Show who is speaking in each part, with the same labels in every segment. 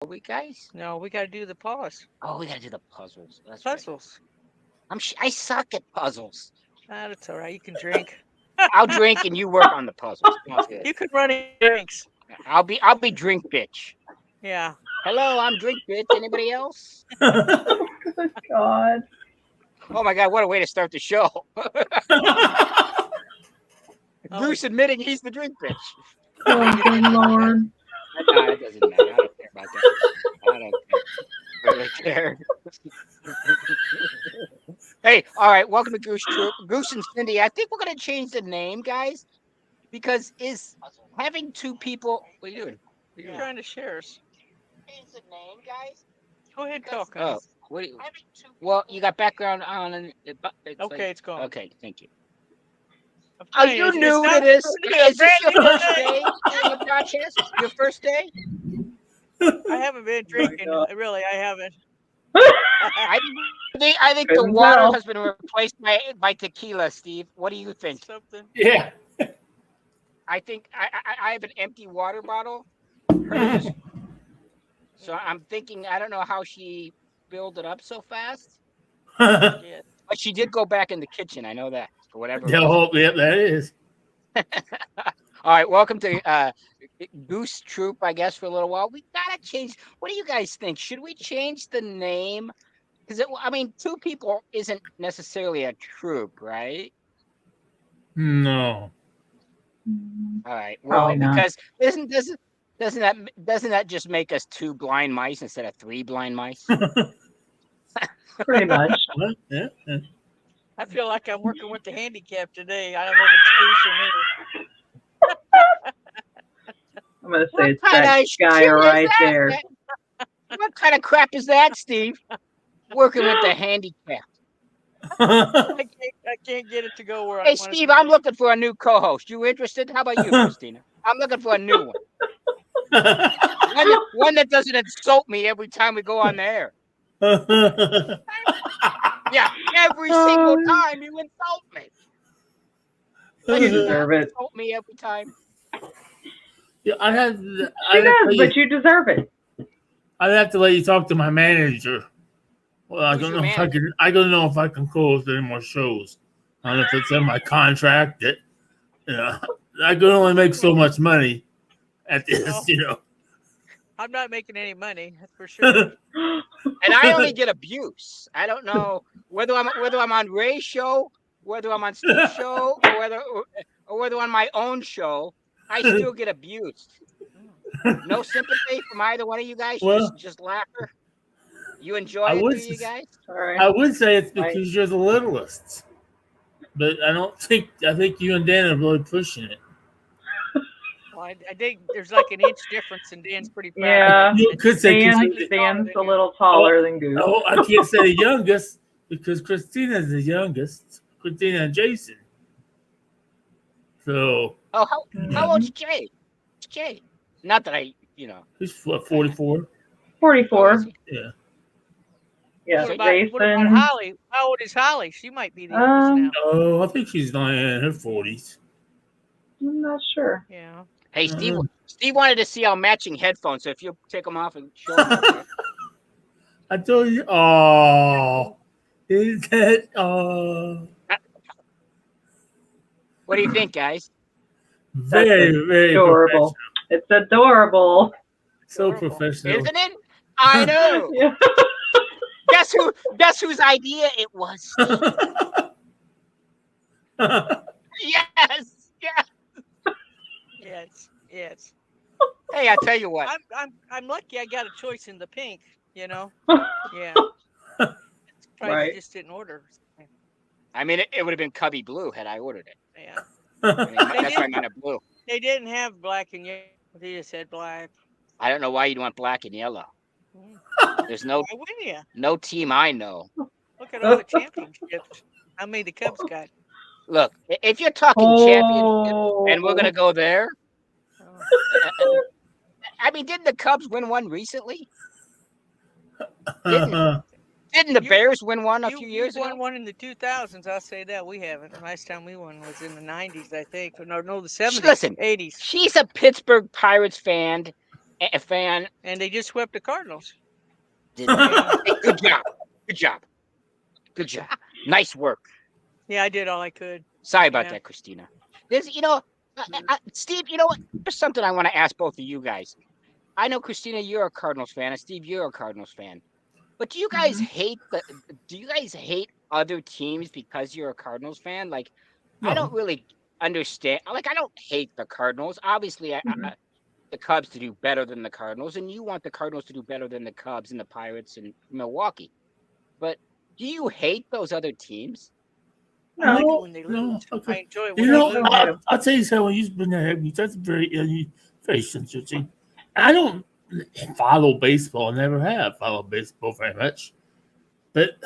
Speaker 1: we guys?
Speaker 2: No, we got to do the pause.
Speaker 1: Oh, we gotta do the puzzles. That's right.
Speaker 2: Puzzles.
Speaker 1: I suck at puzzles.
Speaker 2: That's all right. You can drink.
Speaker 1: I'll drink and you work on the puzzles. Sounds good.
Speaker 2: You can run any drinks.
Speaker 1: I'll be drink bitch.
Speaker 2: Yeah.
Speaker 1: Hello, I'm drink bitch. Anybody else?
Speaker 3: Good God.
Speaker 1: Oh my god, what a way to start the show. Goose admitting he's the drink bitch.
Speaker 3: Oh, good Lord.
Speaker 1: No, it doesn't matter. I don't care about that. I don't really care. Hey, all right. Welcome to Goose Troop. Goose and Cindy. I think we're gonna change the name, guys, because is having two people. What are you doing?
Speaker 2: You're trying to share us.
Speaker 1: Change the name, guys.
Speaker 2: Go ahead, talk.
Speaker 1: Oh, what? Do you, well, you got background on, and it's
Speaker 2: Okay,
Speaker 1: like,
Speaker 2: it's gone.
Speaker 1: okay, thank you.
Speaker 2: I'm
Speaker 1: Are
Speaker 2: telling
Speaker 1: you
Speaker 2: it's
Speaker 1: new
Speaker 2: not
Speaker 1: to this?
Speaker 2: a
Speaker 1: Is this your
Speaker 2: brand new
Speaker 1: first day on the podcast? Your first day?
Speaker 2: I haven't been drinking.
Speaker 3: God.
Speaker 2: Really, I haven't.
Speaker 1: I think the
Speaker 3: Couldn't
Speaker 1: water
Speaker 3: tell.
Speaker 1: has been replaced by tequila, Steve. What do you think?
Speaker 2: Something.
Speaker 4: Yeah.
Speaker 1: I think I have an empty water bottle. So I'm thinking I don't know how she filled it up so fast,
Speaker 2: Yeah.
Speaker 1: but she did go back in the kitchen. I know that for whatever reason.
Speaker 4: Yeah, that is.
Speaker 1: All right, welcome to Goose Troop. I guess for a little while we gotta change. What do you guys think? Should we change the name? Because I mean, two people isn't necessarily a troop, right?
Speaker 4: No.
Speaker 1: All right. Well,
Speaker 3: Probably not.
Speaker 1: because doesn't that just make us two blind mice instead of three blind mice?
Speaker 3: Pretty much.
Speaker 4: What? Yeah.
Speaker 2: I feel like I'm working with the handicap today. I don't know if it's Goose or me.
Speaker 3: I'm going to say
Speaker 1: What
Speaker 3: it's
Speaker 1: kind
Speaker 3: that
Speaker 1: of
Speaker 3: guy
Speaker 1: shit is
Speaker 3: right
Speaker 1: that?
Speaker 3: there.
Speaker 1: What kind of crap is that, Steve? Working with the handicap.
Speaker 2: I can't get it to go where I
Speaker 1: Hey,
Speaker 2: want
Speaker 1: Steve,
Speaker 2: it to
Speaker 1: I'm
Speaker 2: go.
Speaker 1: looking for a new co-host. You interested? How about you, Christina? I'm looking for a new one. One that doesn't insult me every time we go on the air. Yeah, every single time you insult me. Like
Speaker 3: You
Speaker 1: you
Speaker 3: deserve it.
Speaker 1: insult me every time.
Speaker 4: Yeah,
Speaker 3: She does, but you deserve it.
Speaker 4: I'd have to let you talk to my manager. Well, I
Speaker 1: Who's
Speaker 4: don't
Speaker 1: your
Speaker 4: know if I
Speaker 1: manager?
Speaker 4: can. I don't know if I can close any more shows. I don't know if it's in my contract that I can only make so much money at this.
Speaker 2: Well, I'm not making any money, that's for sure.
Speaker 1: And I only get abuse. I don't know whether I'm on Ray's show, whether I'm on Steve's show, or whether on my own show. I still get abused. No sympathy from either one of you guys.
Speaker 4: Well,
Speaker 1: just laughter. You enjoy
Speaker 4: I
Speaker 1: it,
Speaker 4: would
Speaker 1: do you guys?
Speaker 3: All right.
Speaker 4: I would say it's because you're the littlest, but I don't think. I think you and Dan are really pushing it.
Speaker 2: Well, I think there's like an inch difference, and Dan's pretty proud
Speaker 3: Yeah.
Speaker 2: of
Speaker 4: You
Speaker 2: it.
Speaker 4: could say
Speaker 3: Dan's a little taller than Goose.
Speaker 4: Oh, I can't say the youngest because Christina's the youngest. Christina and Jason. So.
Speaker 1: Oh, how old's Jay? Jay. Not that
Speaker 4: He's what, 44?
Speaker 3: 44.
Speaker 4: Yeah.
Speaker 3: Yeah,
Speaker 2: What about
Speaker 3: Jason.
Speaker 2: Holly? How old is Holly? She might be the youngest now.
Speaker 4: Oh, I think she's in her 40s.
Speaker 3: I'm not sure.
Speaker 2: Yeah.
Speaker 1: Hey, Steve wanted to see our matching headphones. So if you take them off and show them. Okay.
Speaker 4: I told you. Oh, is that? Oh,
Speaker 1: What do you think, guys?
Speaker 4: very, very
Speaker 3: adorable. It's adorable.
Speaker 4: So professional.
Speaker 1: Isn't it? I know.
Speaker 3: Yeah.
Speaker 1: Guess whose idea it was? Steve? Yes.
Speaker 2: Yes.
Speaker 1: Hey, I tell you what.
Speaker 2: I'm lucky I got a choice in the pink, Yeah.
Speaker 3: Right.
Speaker 2: I just didn't order.
Speaker 1: I mean, it would have been Cubby Blue had I ordered it.
Speaker 2: Yeah.
Speaker 1: I mean, that's why I meant a blue.
Speaker 2: They didn't have black and yellow. They just had black.
Speaker 1: I don't know why you'd want black and yellow. There's
Speaker 2: Why wouldn't you?
Speaker 1: no team I know.
Speaker 2: Look at all the championships. How many the Cubs got?
Speaker 1: Look, if you're talking championship, and we're gonna go there. I mean, didn't the Cubs win one recently? Didn't the Bears win one a few years ago?
Speaker 2: won one in the 2000s. I'll say that we haven't. The last time we won was in the 90s, I think. No, the 70s.
Speaker 1: Listen,
Speaker 2: 80s.
Speaker 1: She's a Pittsburgh Pirates fan. a fan.
Speaker 2: And they just swept the Cardinals.
Speaker 1: Did hey, good job. Good job. Good job. Nice work.
Speaker 2: Yeah, I did all I could.
Speaker 1: Sorry about
Speaker 2: Yeah.
Speaker 1: that, Christina. There's, Steve, you know what? There's something I want to ask both of you guys. I know, Christina, you're a Cardinals fan, and Steve, you're a Cardinals fan. But do you guys hate other teams because you're a Cardinals fan? Like, I don't
Speaker 4: No.
Speaker 1: really understand. Like, I don't hate the Cardinals. Obviously,
Speaker 3: Mhm.
Speaker 1: the Cubs to do better than the Cardinals, and you want the Cardinals to do better than the Cubs and the Pirates and Milwaukee. But do you hate those other teams?
Speaker 2: I like it
Speaker 4: No,
Speaker 2: when they
Speaker 4: no.
Speaker 2: lose. I
Speaker 4: Okay.
Speaker 2: enjoy it
Speaker 4: You
Speaker 2: when they
Speaker 4: know,
Speaker 2: lose.
Speaker 3: don't hate 'em.
Speaker 4: I'll tell you something. When you bring that up, that's very sensitive. I don't follow baseball. Never have followed baseball very much. But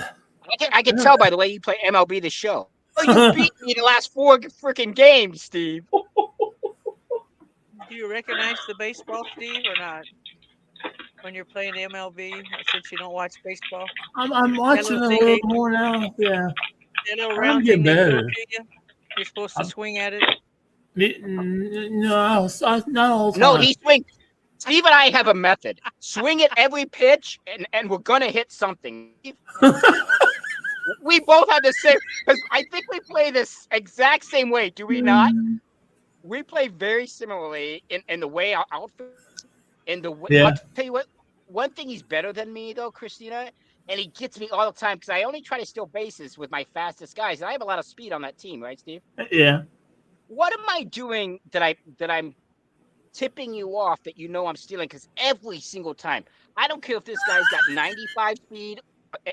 Speaker 1: I can tell by the way you play MLB The Show. Oh, you beat me the last 4 freaking games, Steve.
Speaker 2: Do you recognize the baseball, Steve, or not? When you're playing the MLB, since you don't watch baseball,
Speaker 4: I'm watching
Speaker 2: little
Speaker 4: a
Speaker 2: thing
Speaker 4: little
Speaker 2: they-
Speaker 4: more now. Yeah,
Speaker 2: that little
Speaker 4: I'm
Speaker 2: round
Speaker 4: getting
Speaker 2: thing they throw
Speaker 4: better.
Speaker 2: to you, you're supposed to
Speaker 4: I'm-
Speaker 2: swing at it.
Speaker 4: No, not all the
Speaker 1: No,
Speaker 4: time.
Speaker 1: he swings. Steve and I have a method. Swing at every pitch, and we're gonna hit something. We both have the same, because I think we play this exact same way. Do we not? We play very similarly in the way our outfit, in the way.
Speaker 4: Yeah.
Speaker 1: I'll tell you what. One thing he's better than me though, Christina, and he gets me all the time because I only try to steal bases with my fastest guys, and I have a lot of speed on that team, right, Steve?
Speaker 4: Yeah.
Speaker 1: What am I doing that I'm tipping you off that you know I'm stealing? Because every single time, I don't care if this guy's got 95 speed,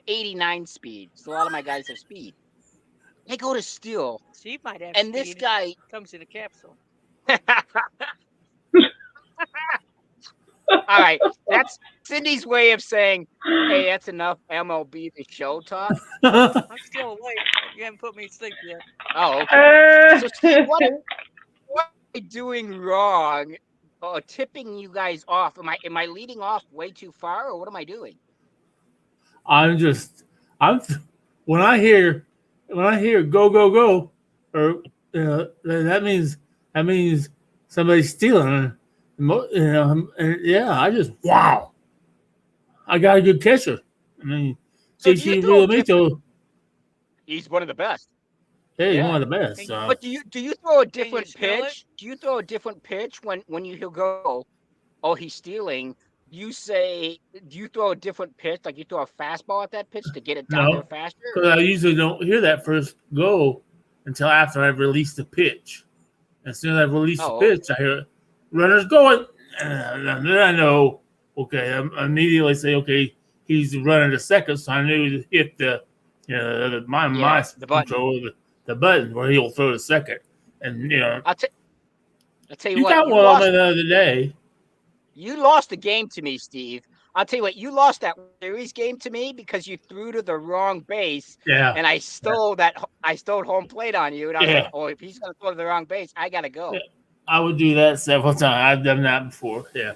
Speaker 1: 89 speed. So a lot of my guys have speed. They go to steal,
Speaker 2: Steve might have
Speaker 1: and
Speaker 2: speed.
Speaker 1: this guy.
Speaker 2: Comes in a capsule.
Speaker 1: All right, that's Cindy's way of saying, "Hey, that's enough MLB The Show talk."
Speaker 2: I'm still awake. You haven't put me to sleep yet.
Speaker 1: Oh, okay. So, Steve, what am I doing wrong? Or tipping you guys off? Am I leading off way too far, or what am I doing?
Speaker 4: I'm when I hear go go go, or that means somebody's stealing. And yeah, I just wow. I got a good catcher. I mean,
Speaker 1: So do you
Speaker 4: JC
Speaker 1: throw different?
Speaker 4: Realmuto,
Speaker 1: He's one of the best.
Speaker 4: hey, he's
Speaker 1: Yeah.
Speaker 4: one of the best.
Speaker 2: Can
Speaker 4: So.
Speaker 1: But do you throw a
Speaker 2: Can you
Speaker 1: different
Speaker 2: smell it?
Speaker 1: pitch? Do you throw a different pitch when he'll go, oh, he's stealing? You say, do you throw a different pitch? Like you throw a fastball at that pitch to get it down there
Speaker 4: No,
Speaker 1: faster?
Speaker 4: because I usually don't hear that first go until after I've released the pitch. As soon as I've released the
Speaker 1: Oh,
Speaker 4: pitch, I hear runners going. And then I know, okay, I immediately say, okay, he's running to second, so I knew to hit my
Speaker 1: the button.
Speaker 4: control, the button where he'll throw to second. And,
Speaker 1: I'll tell you
Speaker 4: you
Speaker 1: what,
Speaker 4: got one on me the other day.
Speaker 1: you lost the game to me, Steve. I'll tell you what, you lost that series game to me because you threw to the wrong base,
Speaker 4: Yeah.
Speaker 1: and I stole home plate on you, and I was like, oh, if he's gonna throw to the wrong base, I gotta go.
Speaker 4: Yeah. I would do that several times. I've done that before. Yeah.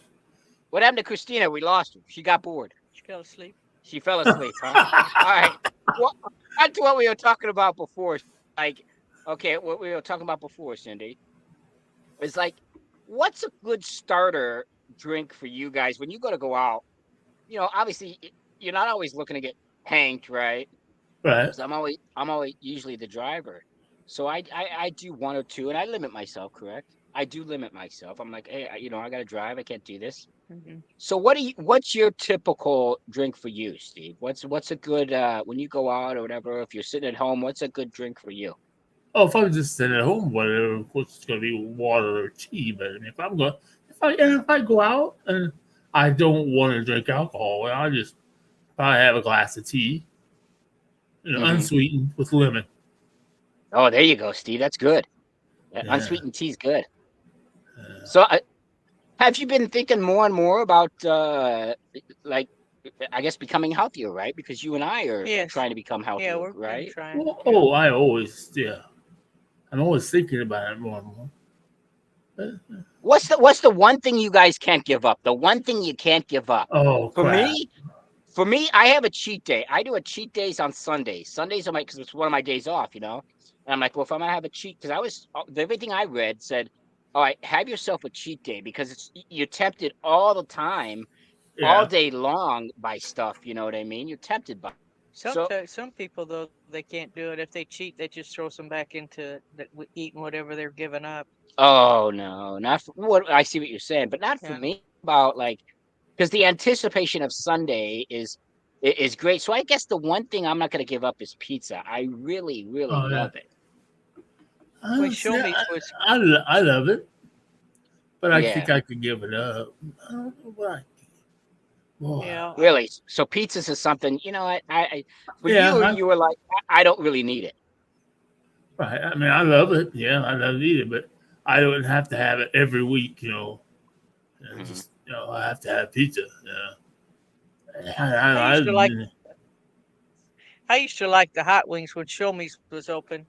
Speaker 1: What happened to Christina? We lost her. She got bored.
Speaker 2: She fell asleep.
Speaker 1: She fell asleep, huh? All right. Well, back to what we were talking about before. Like, okay, what we were talking about before, Cindy, is like, what's a good starter drink for you guys when you go out? You know, obviously, you're not always looking to get hanked, right?
Speaker 4: Right.
Speaker 1: Because I'm always usually the driver. So I do one or two, and I limit myself, correct? I do limit myself. I'm like, hey, I got to drive. I can't do this.
Speaker 2: Mm-hmm.
Speaker 1: So what's your typical drink for you, Steve? What's a good when you go out or whatever, if you're sitting at home, what's a good drink for you?
Speaker 4: Oh, if I'm just sitting at home, whatever, of course it's gonna be water or tea. But I mean, if I go out and I don't want to drink alcohol, well, I just probably have a glass of tea, unsweetened with lemon.
Speaker 1: Oh, there you go, Steve. That's good.
Speaker 4: Yeah.
Speaker 1: Unsweetened tea's good. So have you been thinking more and more about like, I guess, becoming healthier, right? Because you and I are trying to become healthier,
Speaker 2: Yeah, we're
Speaker 1: right?
Speaker 2: trying.
Speaker 4: Oh, I'm always thinking about it more and more.
Speaker 1: What's the one thing you guys can't give up? The one thing you can't give up.
Speaker 4: Oh, crap.
Speaker 1: For me, I have a cheat day. I do a cheat days on Sundays. Sundays are because it's one of my days off, And I'm like, well, if I'm gonna have a cheat, because everything I read said all right, have yourself a cheat day because you're tempted all the time, all
Speaker 4: Yeah.
Speaker 1: day long by stuff. You know what I mean? You're tempted by. So,
Speaker 2: Some people though they can't do it. If they cheat, that just throws them back into eating whatever they're giving up.
Speaker 1: oh no, not for what I see what you're saying, but not for
Speaker 2: Yeah.
Speaker 1: me. About like because the anticipation of Sunday is great. So I guess the one thing I'm not going to give up is pizza. I really, really
Speaker 4: Oh yeah.
Speaker 1: love it.
Speaker 2: When
Speaker 4: See,
Speaker 2: Show Me was
Speaker 4: I love it, but I
Speaker 1: Yeah,
Speaker 4: think I could give it up. I don't know why. Boy.
Speaker 2: yeah.
Speaker 1: really. So pizzas is something, I for
Speaker 4: Yeah,
Speaker 1: you were like, I don't really need it.
Speaker 4: right. I mean, I love it. Yeah, I love it either, but I don't have to have it every week.
Speaker 1: Mhm.
Speaker 4: Just I have to have pizza.
Speaker 2: I used to like the hot wings when Show Me was open.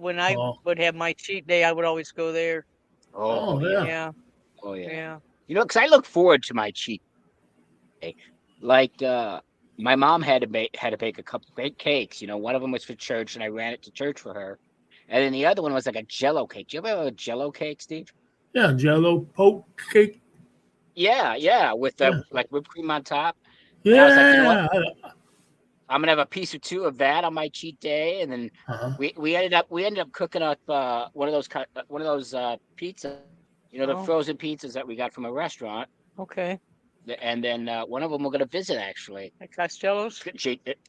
Speaker 2: When I
Speaker 4: oh,
Speaker 2: would have my cheat day, I would always go there.
Speaker 1: Oh
Speaker 4: oh
Speaker 1: yeah,
Speaker 4: yeah.
Speaker 2: Yeah,
Speaker 1: oh yeah.
Speaker 2: yeah.
Speaker 1: Because I look forward to my cheat day. Like my mom had to bake a couple great cakes. One of them was for church, and I ran it to church for her. And then the other one was like a Jello cake. Do you ever have a Jello cake, Steve?
Speaker 4: Yeah, Jello poke cake.
Speaker 1: Yeah, yeah, with
Speaker 4: Yeah,
Speaker 1: like whipped cream on top. And I was like, you know what?
Speaker 4: yeah.
Speaker 1: I'm gonna have a piece or two of that on my cheat day, and then
Speaker 4: Uh-huh.
Speaker 1: we ended up cooking up one of those pizza, the
Speaker 2: Oh,
Speaker 1: frozen pizzas that we got from a restaurant,
Speaker 2: okay.
Speaker 1: and then one of them we're gonna visit actually,
Speaker 2: At Costello's.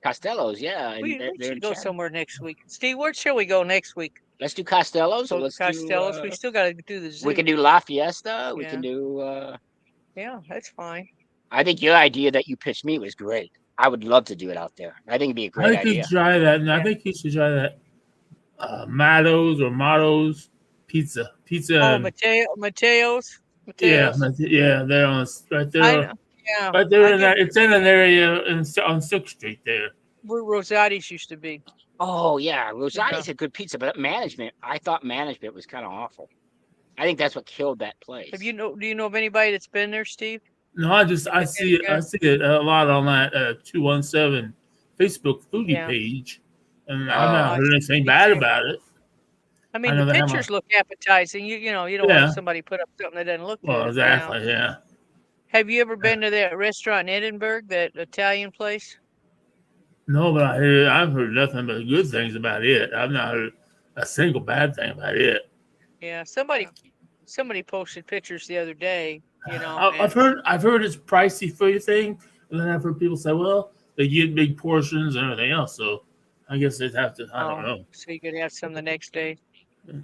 Speaker 1: Costello's, yeah, and
Speaker 2: We
Speaker 1: they're in
Speaker 2: should go
Speaker 1: chat.
Speaker 2: somewhere next week. Steve, where shall we go next week?
Speaker 1: Let's do Costello's, or
Speaker 2: Go to
Speaker 1: let's do
Speaker 2: Costello's. We still got to do the
Speaker 1: we can
Speaker 2: zoo.
Speaker 1: do La Fiesta. We can
Speaker 2: Yeah,
Speaker 1: do.
Speaker 2: yeah, that's fine.
Speaker 1: I think your idea that you pitched me was great. I would love to do it out there. I think it'd be a
Speaker 4: I
Speaker 1: great
Speaker 4: think you
Speaker 1: idea.
Speaker 4: should try that, and I
Speaker 2: Yeah.
Speaker 4: think you should try that Motto's pizza.
Speaker 2: Oh,
Speaker 4: Pizza.
Speaker 2: Mateo's.
Speaker 4: Yeah,
Speaker 2: Mateo's.
Speaker 4: yeah, they're on right
Speaker 2: I
Speaker 4: there.
Speaker 2: know. Yeah,
Speaker 4: Right
Speaker 2: I
Speaker 4: there in
Speaker 2: get
Speaker 4: that. It's in an area on Sixth Street there.
Speaker 2: where Rosati's used to be.
Speaker 1: Oh yeah,
Speaker 2: Yeah.
Speaker 1: Rosati's a good pizza, but I thought management was kind of awful. I think that's what killed that place.
Speaker 2: Do you know of anybody that's been there, Steve?
Speaker 4: No, I see it. I see it a lot on that 217 Facebook foodie
Speaker 2: Yeah.
Speaker 4: page, and I've
Speaker 1: Oh,
Speaker 4: not heard anything bad about it.
Speaker 2: I
Speaker 4: I
Speaker 2: mean,
Speaker 4: know
Speaker 2: the
Speaker 4: they have
Speaker 2: pictures look appetizing. You don't
Speaker 4: Yeah.
Speaker 2: want somebody put up something that doesn't look
Speaker 4: Well,
Speaker 2: good.
Speaker 4: exactly. Yeah.
Speaker 2: Have you ever been to that restaurant in Edinburgh, that Italian place?
Speaker 4: No, but I've heard nothing but good things about it. I've not heard a single bad thing about it.
Speaker 2: Yeah, somebody posted pictures the other day.
Speaker 4: I've heard it's pricey for your thing, and then I've heard people say, well, they get big portions and everything else. So I guess they'd have to. I don't know.
Speaker 2: So you could have some the next day.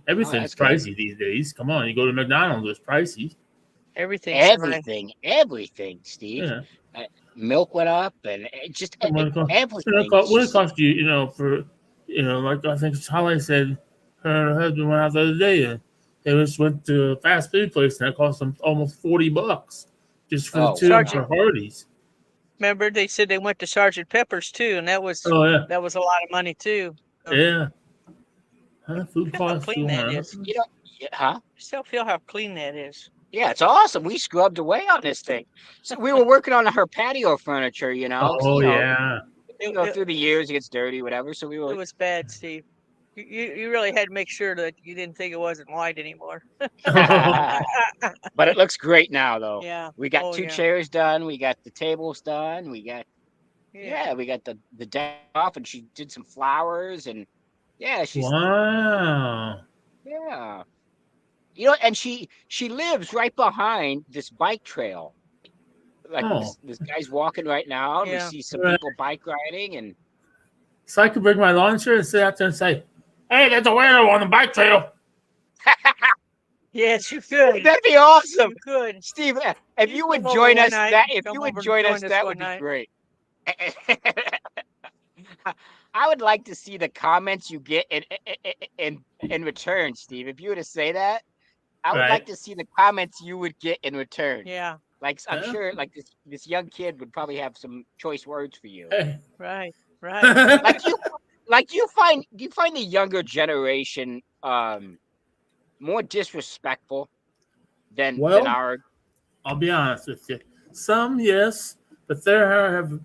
Speaker 4: Everything's
Speaker 1: that's good.
Speaker 4: pricey these days. Come on, you go to McDonald's, it's pricey.
Speaker 1: everything, Steve.
Speaker 4: Yeah.
Speaker 1: Milk went up, and just
Speaker 4: When it costs,
Speaker 1: everything.
Speaker 4: when it costs you, for like I think Holly said, her husband went out the other day and they just went to a fast food place and that cost them almost $40 just for the two
Speaker 2: Sergeant.
Speaker 4: for Hardee's.
Speaker 2: Remember, they said they went to Sergeant Pepper's too, and that was
Speaker 4: Oh yeah,
Speaker 2: a lot of money too.
Speaker 4: yeah. Food
Speaker 2: Look how
Speaker 4: costs
Speaker 2: clean that
Speaker 4: $200.
Speaker 2: is.
Speaker 1: Huh?
Speaker 2: Still feel how clean that is.
Speaker 1: Yeah, it's awesome. We scrubbed away on this thing. So we were working on her patio furniture,
Speaker 4: Oh yeah.
Speaker 1: through the years, it gets dirty, whatever. So we
Speaker 2: It
Speaker 1: were.
Speaker 2: was bad, Steve. You really had to make sure that you didn't think it wasn't white anymore.
Speaker 1: But it looks great now, though.
Speaker 2: Yeah.
Speaker 1: We got
Speaker 2: Oh,
Speaker 1: two
Speaker 2: yeah.
Speaker 1: chairs done. We got the tables done. We got we got the deck off, and she did some flowers, and she's
Speaker 4: Wow.
Speaker 1: yeah. And she lives right behind this bike trail. Like
Speaker 4: Oh.
Speaker 1: this guy's walking right now, and we
Speaker 2: Yeah.
Speaker 1: see some
Speaker 4: Right.
Speaker 1: people bike riding, and
Speaker 4: So I could bring my lawn chair and sit out there and say, "Hey, there's a weirdo on the bike trail."
Speaker 2: Yes, you could.
Speaker 1: that'd be awesome.
Speaker 2: You could.
Speaker 1: Steve, if
Speaker 2: You
Speaker 1: you would
Speaker 2: come over
Speaker 1: join
Speaker 2: one
Speaker 1: us,
Speaker 2: night.
Speaker 1: if
Speaker 2: Come
Speaker 1: you would
Speaker 2: over and
Speaker 1: join
Speaker 2: join
Speaker 1: us,
Speaker 2: us
Speaker 1: that
Speaker 2: one
Speaker 1: would be
Speaker 2: night.
Speaker 1: great. I would like to see the comments you get in return, Steve. If you were to say that, I would
Speaker 4: Right.
Speaker 1: like to see the comments you would get in return.
Speaker 2: Yeah.
Speaker 1: Like I'm
Speaker 4: Yeah.
Speaker 1: sure, like this young kid would probably have some choice words for you.
Speaker 4: Hey.
Speaker 2: Right. Right.
Speaker 1: Like do you find the younger generation more disrespectful than
Speaker 4: Well,
Speaker 1: our?
Speaker 4: I'll be honest with you. Some, yes, but there have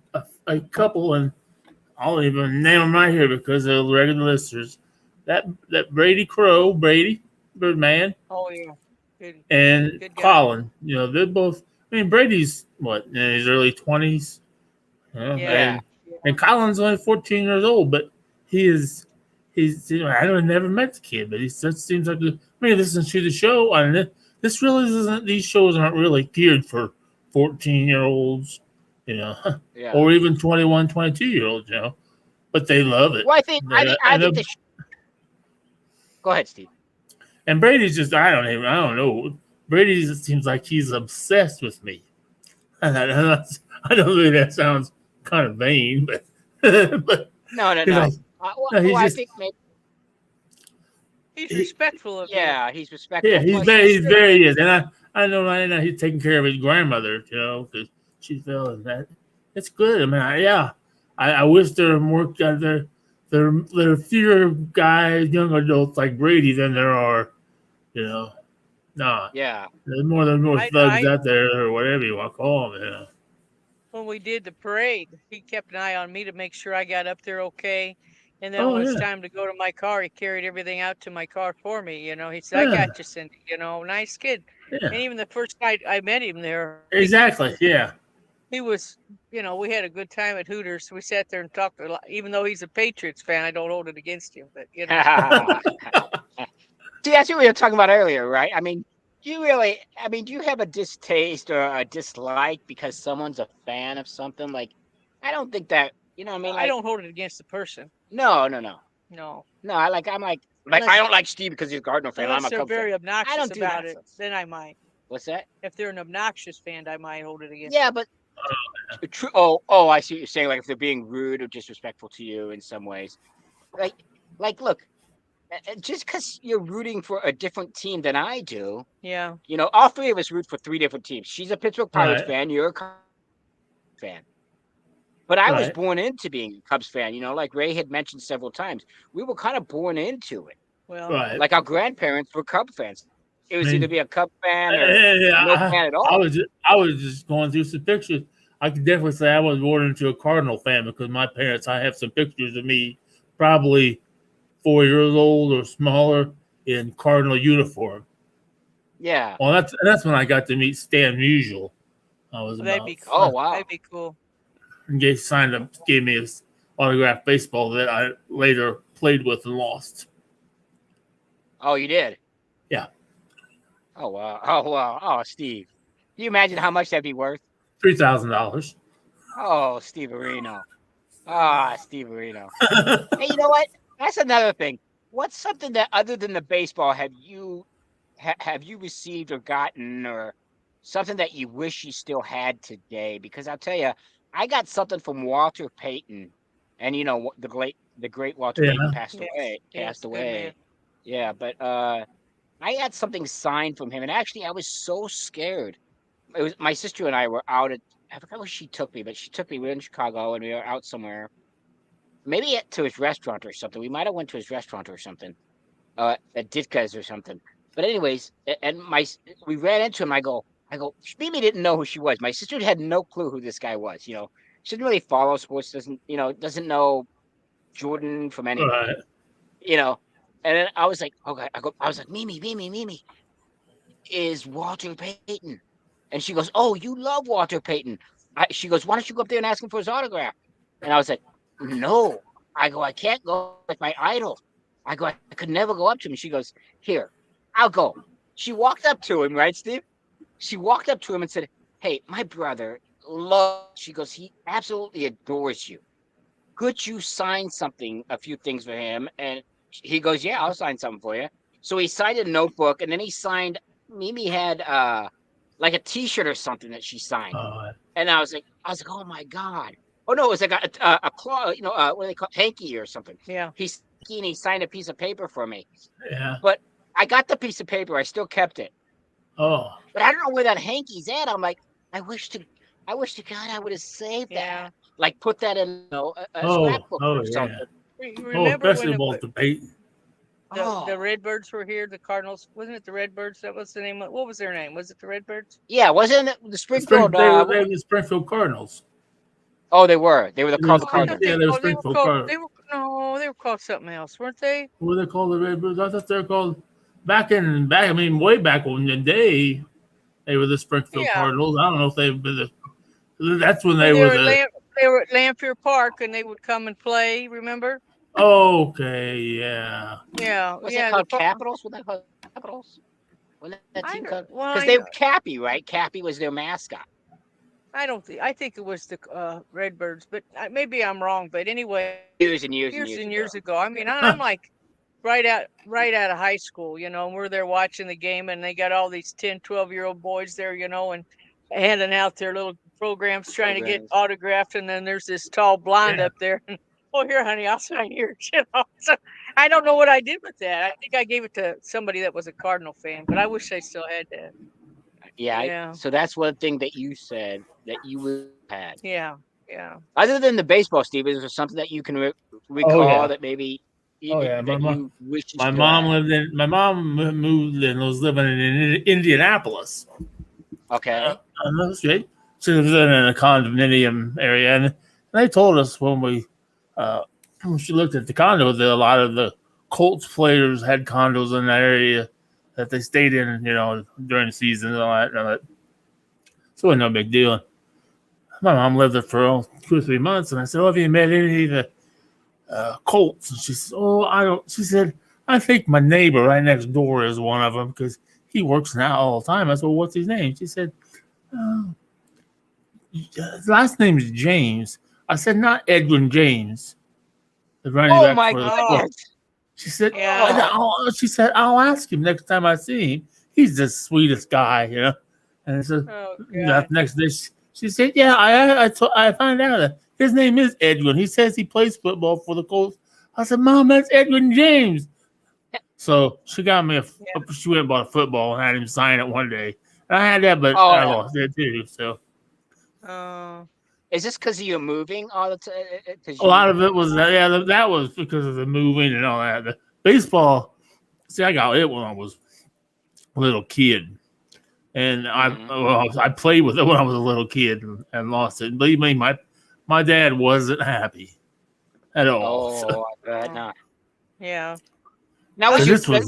Speaker 4: a couple, and I'll even name them right here because they're regular listeners. That Brady Crow, Birdman,
Speaker 2: Oh yeah. Good,
Speaker 4: and
Speaker 2: good guy.
Speaker 4: Colin. You know, they're both. I mean, Brady's what in his early 20s,
Speaker 2: Yeah.
Speaker 1: Yeah.
Speaker 4: and Colin's only 14 years old, but he is. He's. You know, I don't never met the kid, but he just seems like. I mean, listen to the show, and this really isn't. These shows aren't really geared for 14-year-olds, you know,
Speaker 1: Yeah.
Speaker 4: or even 21, 22-year-olds, you know. But they love it.
Speaker 1: Well, I think the. Go ahead, Steve.
Speaker 4: And Brady's just. I don't know. Brady just seems like he's obsessed with me. And I don't know if that sounds kind of vain, but but
Speaker 1: No, no,
Speaker 4: he's
Speaker 1: no.
Speaker 4: like,
Speaker 1: Well,
Speaker 4: no, he's
Speaker 1: I
Speaker 4: just
Speaker 1: think maybe.
Speaker 2: He's
Speaker 4: he,
Speaker 2: respectful of you.
Speaker 1: Yeah, he's
Speaker 4: yeah,
Speaker 1: respectful. Plus,
Speaker 4: he's very is, and I know right now he's taking care of his grandmother, you know, because she fell and that. It's good. I mean, I wish there were more there are fewer guys, young adults like Brady than there are, you know. Nah,
Speaker 1: yeah.
Speaker 4: there's more thugs
Speaker 2: I
Speaker 4: out there or whatever you want to call them. You know.
Speaker 2: when we did the parade, he kept an eye on me to make sure I got up there okay. And then
Speaker 4: Oh
Speaker 2: when it's
Speaker 4: yeah,
Speaker 2: time to go to my car, he carried everything out to my car for me. You know, he said, "I
Speaker 4: yeah,
Speaker 2: got you, Cindy." You know, nice kid. And
Speaker 4: yeah.
Speaker 2: even the first night I met him there,
Speaker 4: Exactly. Yeah.
Speaker 2: he was, you know, we had a good time at Hooters. We sat there and talked a lot. Even though he's a Patriots fan, I don't hold it against him. But you know,
Speaker 1: See, that's what we were talking about earlier, right? I mean, do you have a distaste or a dislike because someone's a fan of something? Like, I don't think that, you know what I mean?
Speaker 2: I
Speaker 1: Like,
Speaker 2: don't hold it against the person.
Speaker 1: no, no, no.
Speaker 2: No,
Speaker 1: No, I'm like, I
Speaker 2: unless
Speaker 1: don't like Steve because he's a Cardinal fan. I'm
Speaker 2: unless
Speaker 1: a
Speaker 2: they're
Speaker 1: Cub fan.
Speaker 2: very
Speaker 1: I
Speaker 2: obnoxious
Speaker 1: don't do
Speaker 2: about
Speaker 1: that.
Speaker 2: it, then I might.
Speaker 1: What's that?
Speaker 2: If they're an obnoxious fan, I might hold it against
Speaker 1: Yeah,
Speaker 2: them.
Speaker 1: but true. Oh, I see what you're saying. Like, if they're being rude or disrespectful to you in some ways, like, look, just because you're rooting for a different team than I do,
Speaker 2: Yeah,
Speaker 1: all three of us root for three different teams. She's a Pittsburgh Pirates
Speaker 4: Right.
Speaker 1: fan. You're a Cubs fan. But I was
Speaker 4: Right.
Speaker 1: born into being a Cubs fan. Like Ray had mentioned several times. We were kind of born into it.
Speaker 2: well,
Speaker 4: Right.
Speaker 1: Like our grandparents were Cub fans. It
Speaker 4: I
Speaker 1: was either
Speaker 4: mean,
Speaker 1: be a Cub fan or no fan at all.
Speaker 4: I was just going through some pictures. I could definitely say I was born into a Cardinal fan because my parents. I have some pictures of me, probably 4 years old or smaller, in Cardinal uniform.
Speaker 1: Yeah.
Speaker 4: Well, that's when I got to meet Stan Musial. I was
Speaker 2: that'd be
Speaker 4: about
Speaker 2: cool.
Speaker 1: Oh wow.
Speaker 2: That'd be cool.
Speaker 4: and gave me his autographed baseball that I later played with and lost.
Speaker 1: Oh, you did.
Speaker 4: Yeah,
Speaker 1: Oh wow. Oh wow. Oh, Steve. Can you imagine how much that'd be worth?
Speaker 4: $3,000.
Speaker 1: Oh, Steve Areno. Ah, Steve Areno. Hey, you know what? That's another thing. What's something that other than the baseball have you received or gotten or something that you wish you still had today? Because I'll tell you, I got something from Walter Payton, and the great Walter Payton
Speaker 4: Yeah.
Speaker 1: passed away.
Speaker 2: Yes,
Speaker 1: Passed
Speaker 2: good man.
Speaker 1: away. Yeah, but I had something signed from him, and actually, I was so scared. It was my sister and I were out at. I forgot where she took me, but she took me. We were in Chicago, and we were out somewhere, maybe to his restaurant or something. We might have went to his restaurant or something, at Ditka's or something. But anyways, we ran into him. I go. Mimi didn't know who she was. My sister had no clue who this guy was. She didn't really follow sports. Doesn't know Jordan from anybody.
Speaker 4: Right.
Speaker 1: You know, and then I was like, okay. I was like, Mimi, is Walter Payton. And she goes, oh, you love Walter Payton. She goes, why don't you go up there and ask him for his autograph? And I was like, no. I can't go with my idol. I could never go up to him. She goes, here, I'll go. She walked up to him, right, Steve? She walked up to him and said, hey, my brother she goes, he absolutely adores you. Could you sign a few things for him? And he goes, yeah, I'll sign something for you. So he signed a notebook, and then he signed. Mimi had like a T-shirt or something that she signed, and I was like, oh my god! Oh no, it was like a claw, what do they call hanky or something?
Speaker 2: Yeah.
Speaker 1: He signed a piece of paper for me,
Speaker 4: Yeah.
Speaker 1: but I got the piece of paper. I still kept it,
Speaker 4: Oh.
Speaker 1: but I don't know where that hanky's at. I'm like, I wish to God I would have saved
Speaker 2: Yeah.
Speaker 1: that, like put that in a
Speaker 4: Oh.
Speaker 1: scrapbook
Speaker 4: Oh
Speaker 1: or
Speaker 4: yeah.
Speaker 1: something.
Speaker 2: You
Speaker 4: Oh,
Speaker 2: remember
Speaker 4: especially
Speaker 2: when
Speaker 4: Walter Payton.
Speaker 2: the
Speaker 1: Oh.
Speaker 2: Redbirds were here? The Cardinals, wasn't it the Redbirds? That was the name. What was their name? Was it the Redbirds?
Speaker 1: Yeah, wasn't it the
Speaker 4: They
Speaker 1: Springfield?
Speaker 4: were the Springfield Cardinals.
Speaker 1: Oh, they were. They were
Speaker 4: They
Speaker 1: called the
Speaker 4: were
Speaker 1: Cardinals.
Speaker 4: Yeah, they were
Speaker 2: they were
Speaker 4: Springfield
Speaker 2: called.
Speaker 4: Cardinals.
Speaker 2: They were called something else, weren't they?
Speaker 4: What were they called? The Redbirds? I thought they were called I mean, way back in the day, they were the Springfield
Speaker 2: Yeah.
Speaker 4: Cardinals. I don't know if they've been that's when
Speaker 2: Well,
Speaker 4: they were the.
Speaker 2: they were at Lampier Park and they would come and play. Remember?
Speaker 4: Okay, yeah.
Speaker 2: Yeah,
Speaker 1: Was that
Speaker 2: yeah.
Speaker 1: called Capitals? Was that called Capitals? Wasn't that
Speaker 2: I
Speaker 1: team
Speaker 2: don't,
Speaker 1: called?
Speaker 2: well,
Speaker 1: Because
Speaker 2: I
Speaker 1: they
Speaker 2: know.
Speaker 1: were Cappy, right? Cappy was their mascot.
Speaker 2: I don't think. I think it was the Redbirds, but maybe I'm wrong. But anyway,
Speaker 1: Years and years and
Speaker 2: years
Speaker 1: years
Speaker 2: and
Speaker 1: ago.
Speaker 2: years ago. I mean, I'm like right out of high school, and we're there watching the game, and they got all these 10, 12-year-old boys there, and handing out their little programs, trying to get
Speaker 1: Programs.
Speaker 2: autographed, and then there's this tall blonde
Speaker 4: Yeah.
Speaker 2: up there. And, oh, here, honey, I'll sign yours. So I don't know what I did with that. I think I gave it to somebody that was a Cardinal fan, but I wish I still had that.
Speaker 1: Yeah.
Speaker 2: Yeah,
Speaker 1: So that's one thing that you said that you would have had.
Speaker 2: yeah, yeah.
Speaker 1: Other than the baseball, Steve, is there something that you can
Speaker 4: Oh
Speaker 1: recall
Speaker 4: yeah.
Speaker 1: that maybe
Speaker 4: Oh yeah.
Speaker 1: that you wish you
Speaker 4: My
Speaker 1: still
Speaker 4: mom
Speaker 1: had?
Speaker 4: My mom moved and was living in Indianapolis.
Speaker 1: Okay.
Speaker 4: On the street. She was in a condominium area, and they told us uh, when she looked at the condos that a lot of the Colts players had condos in that area that they stayed in, during the season and all that. So it was no big deal. My mom lived there for 2 or 3 months, and I said, "Oh, have you met any of the Colts?" And she said, "Oh, I don't." She said, "I think my neighbor right next door is one of them because he works now all the time." I said, "Well, what's his name?" She said, "Oh, his last name is James." I said, "Not Edwin James, the running
Speaker 1: Oh
Speaker 4: back
Speaker 1: my
Speaker 4: for the
Speaker 2: Oh,
Speaker 4: Colts."
Speaker 1: goodness!
Speaker 4: She said,
Speaker 2: yeah.
Speaker 4: She said, "I'll ask him next time I see him. He's the sweetest guy." And so
Speaker 2: Oh
Speaker 4: that
Speaker 2: God.
Speaker 4: next day, she said, "Yeah, I found out that his name is Edwin. He says he plays football for the Colts." I said, "Mom, that's Edwin James." So she got me she went and bought a football and had him sign it one day. And I had that, but
Speaker 1: Oh,
Speaker 4: I
Speaker 1: yeah.
Speaker 4: lost it too. So
Speaker 2: Oh,
Speaker 1: Is this because you're moving all the time? Because
Speaker 4: a lot of it was that was because of the moving and all that. The baseball, see, I got it when I was a little kid. And
Speaker 1: Mhm.
Speaker 4: I played with it when I was a little kid and lost it. And believe me, my dad wasn't happy at all. So,
Speaker 1: Oh, I bet
Speaker 2: oh,
Speaker 1: not.
Speaker 2: yeah.
Speaker 1: Now,
Speaker 2: I,
Speaker 4: this was